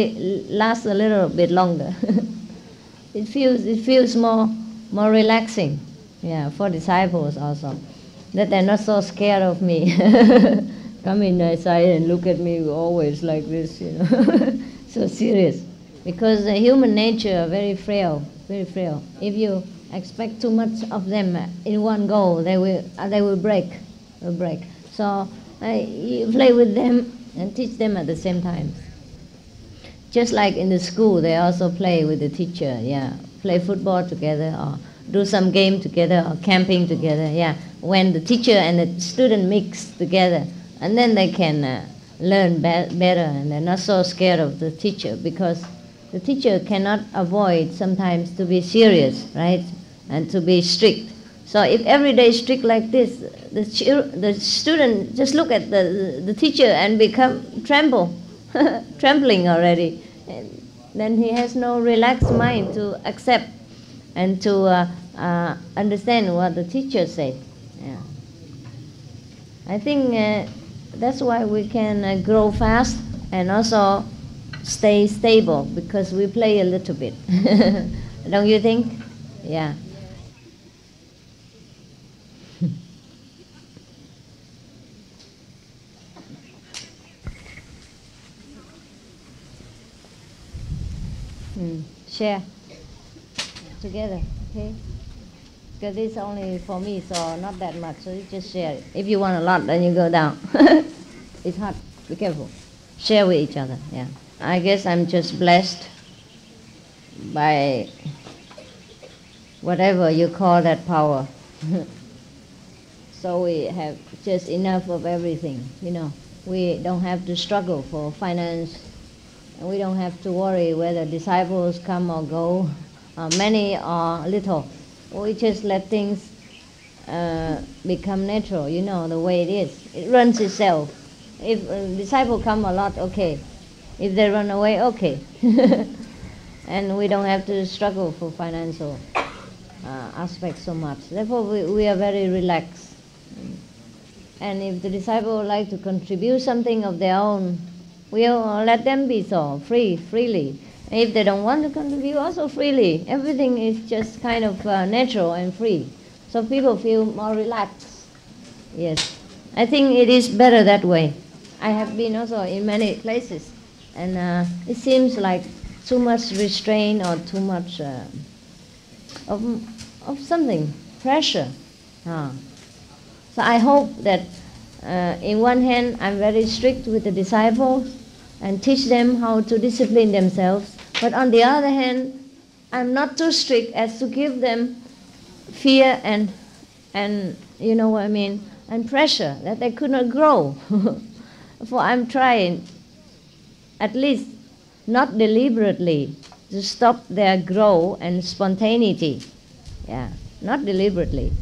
last a little bit longer. It feels more relaxing, yeah, for disciples also, that they're not so scared of me. Come in my side and look at me always like this, you know. So serious, because the human nature are very frail, very frail. If you expect too much of them in one go, they will break, So you play with them and teach them at the same time. Just like in the school, they also play with the teacher, yeah. Play football together or do some game together or camping together, yeah. When the teacher and the student mix together, and then they can learn better, and they're not so scared of the teacher, because the teacher cannot avoid sometimes to be serious, right, and to be strict. So if every day is strict like this, the student just look at the teacher and become trembling already. And then he has no relaxed mind to accept and to understand what the teacher said. Yeah. I think that's why we can grow fast and also stay stable, because we play a little bit. Don't you think? Yeah. Share together, okay? Because it's only for me, so not that much, so you just share it. If you want a lot, then you go down. It's hot, be careful. Share with each other, yeah. I guess I'm just blessed by whatever you call that power. So we have just enough of everything, you know. We don't have to struggle for finance, and we don't have to worry whether disciples come or go, many or little. We just let things become natural, you know, the way it is. It runs itself. If a disciple come a lot, okay. If they run away, okay. And we don't have to struggle for financial aspects so much. Therefore, we are very relaxed. And if the disciple would like to contribute something of their own, we'll let them be so, freely. If they don't want to contribute, also freely. Everything is just kind of natural and free. So people feel more relaxed. Yes. I think it is better that way. I have been also in many places, and it seems like too much restraint or too much of something, pressure. So I hope that in one hand I'm very strict with the disciples and teach them how to discipline themselves. But on the other hand, I'm not too strict as to give them fear and you know what I mean, and pressure that they could not grow. For I'm trying, at least not deliberately, to stop their growth and spontaneity. Yeah, not deliberately.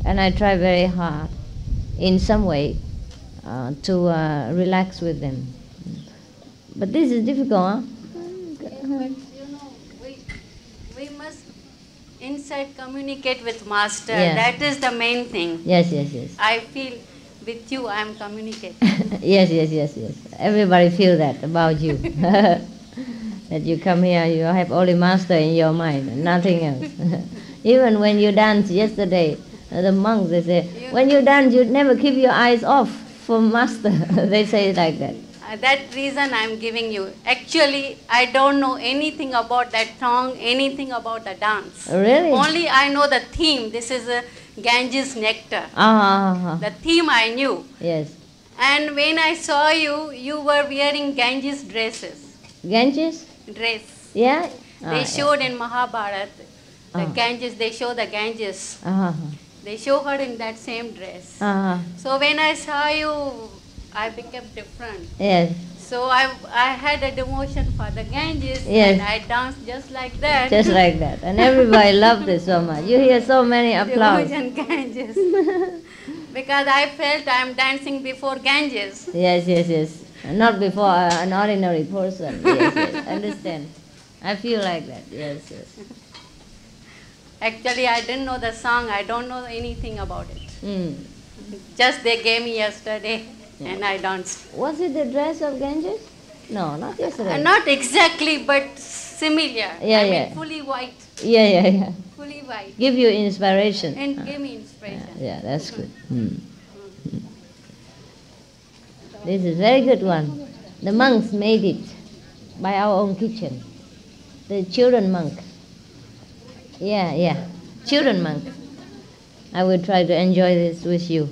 And I try very hard in some way to relax with them. But this is difficult, huh? But we must inside communicate with Master. Yeah. That is the main thing. Yes. I feel with you I am communicating. Yes. Everybody feel that about you. That you come here, you have only Master in your mind, nothing else. Even when you dance yesterday, the monks, they say, when you dance, you never keep your eyes off for Master. They say it like that. That reason I am giving you. Actually, I don't know anything about that song, anything about the dance. Really? Only I know the theme. This is a Ganges nectar. The theme I knew. Yes. And when I saw you, you were wearing Ganges dresses. Ganges? Dress. Yeah? They showed in Mahabharata. The Ganges, they show the Ganges. They show her in that same dress. So when I saw you, I became different. Yes. So I had a devotion for the Ganges, Yes. and I danced just like that. Just like that. And everybody loved it so much. You hear so many applause. Devotion Ganges. Because I felt I am dancing before Ganges. Yes. Not before an ordinary person. Yes. Understand. I feel like that. Yes. Actually, I didn't know the song. I don't know anything about it. Just they gave me yesterday, and I danced. Was it the dress of Ganges? No, not yesterday. Not exactly, but similar. Yeah. I mean, fully white. Yeah. Fully white. Give you inspiration. And give me inspiration. Yeah, that's good. This is very good one. The monks made it by our own kitchen. The children monk. Yeah. Children monk. I will try to enjoy this with you.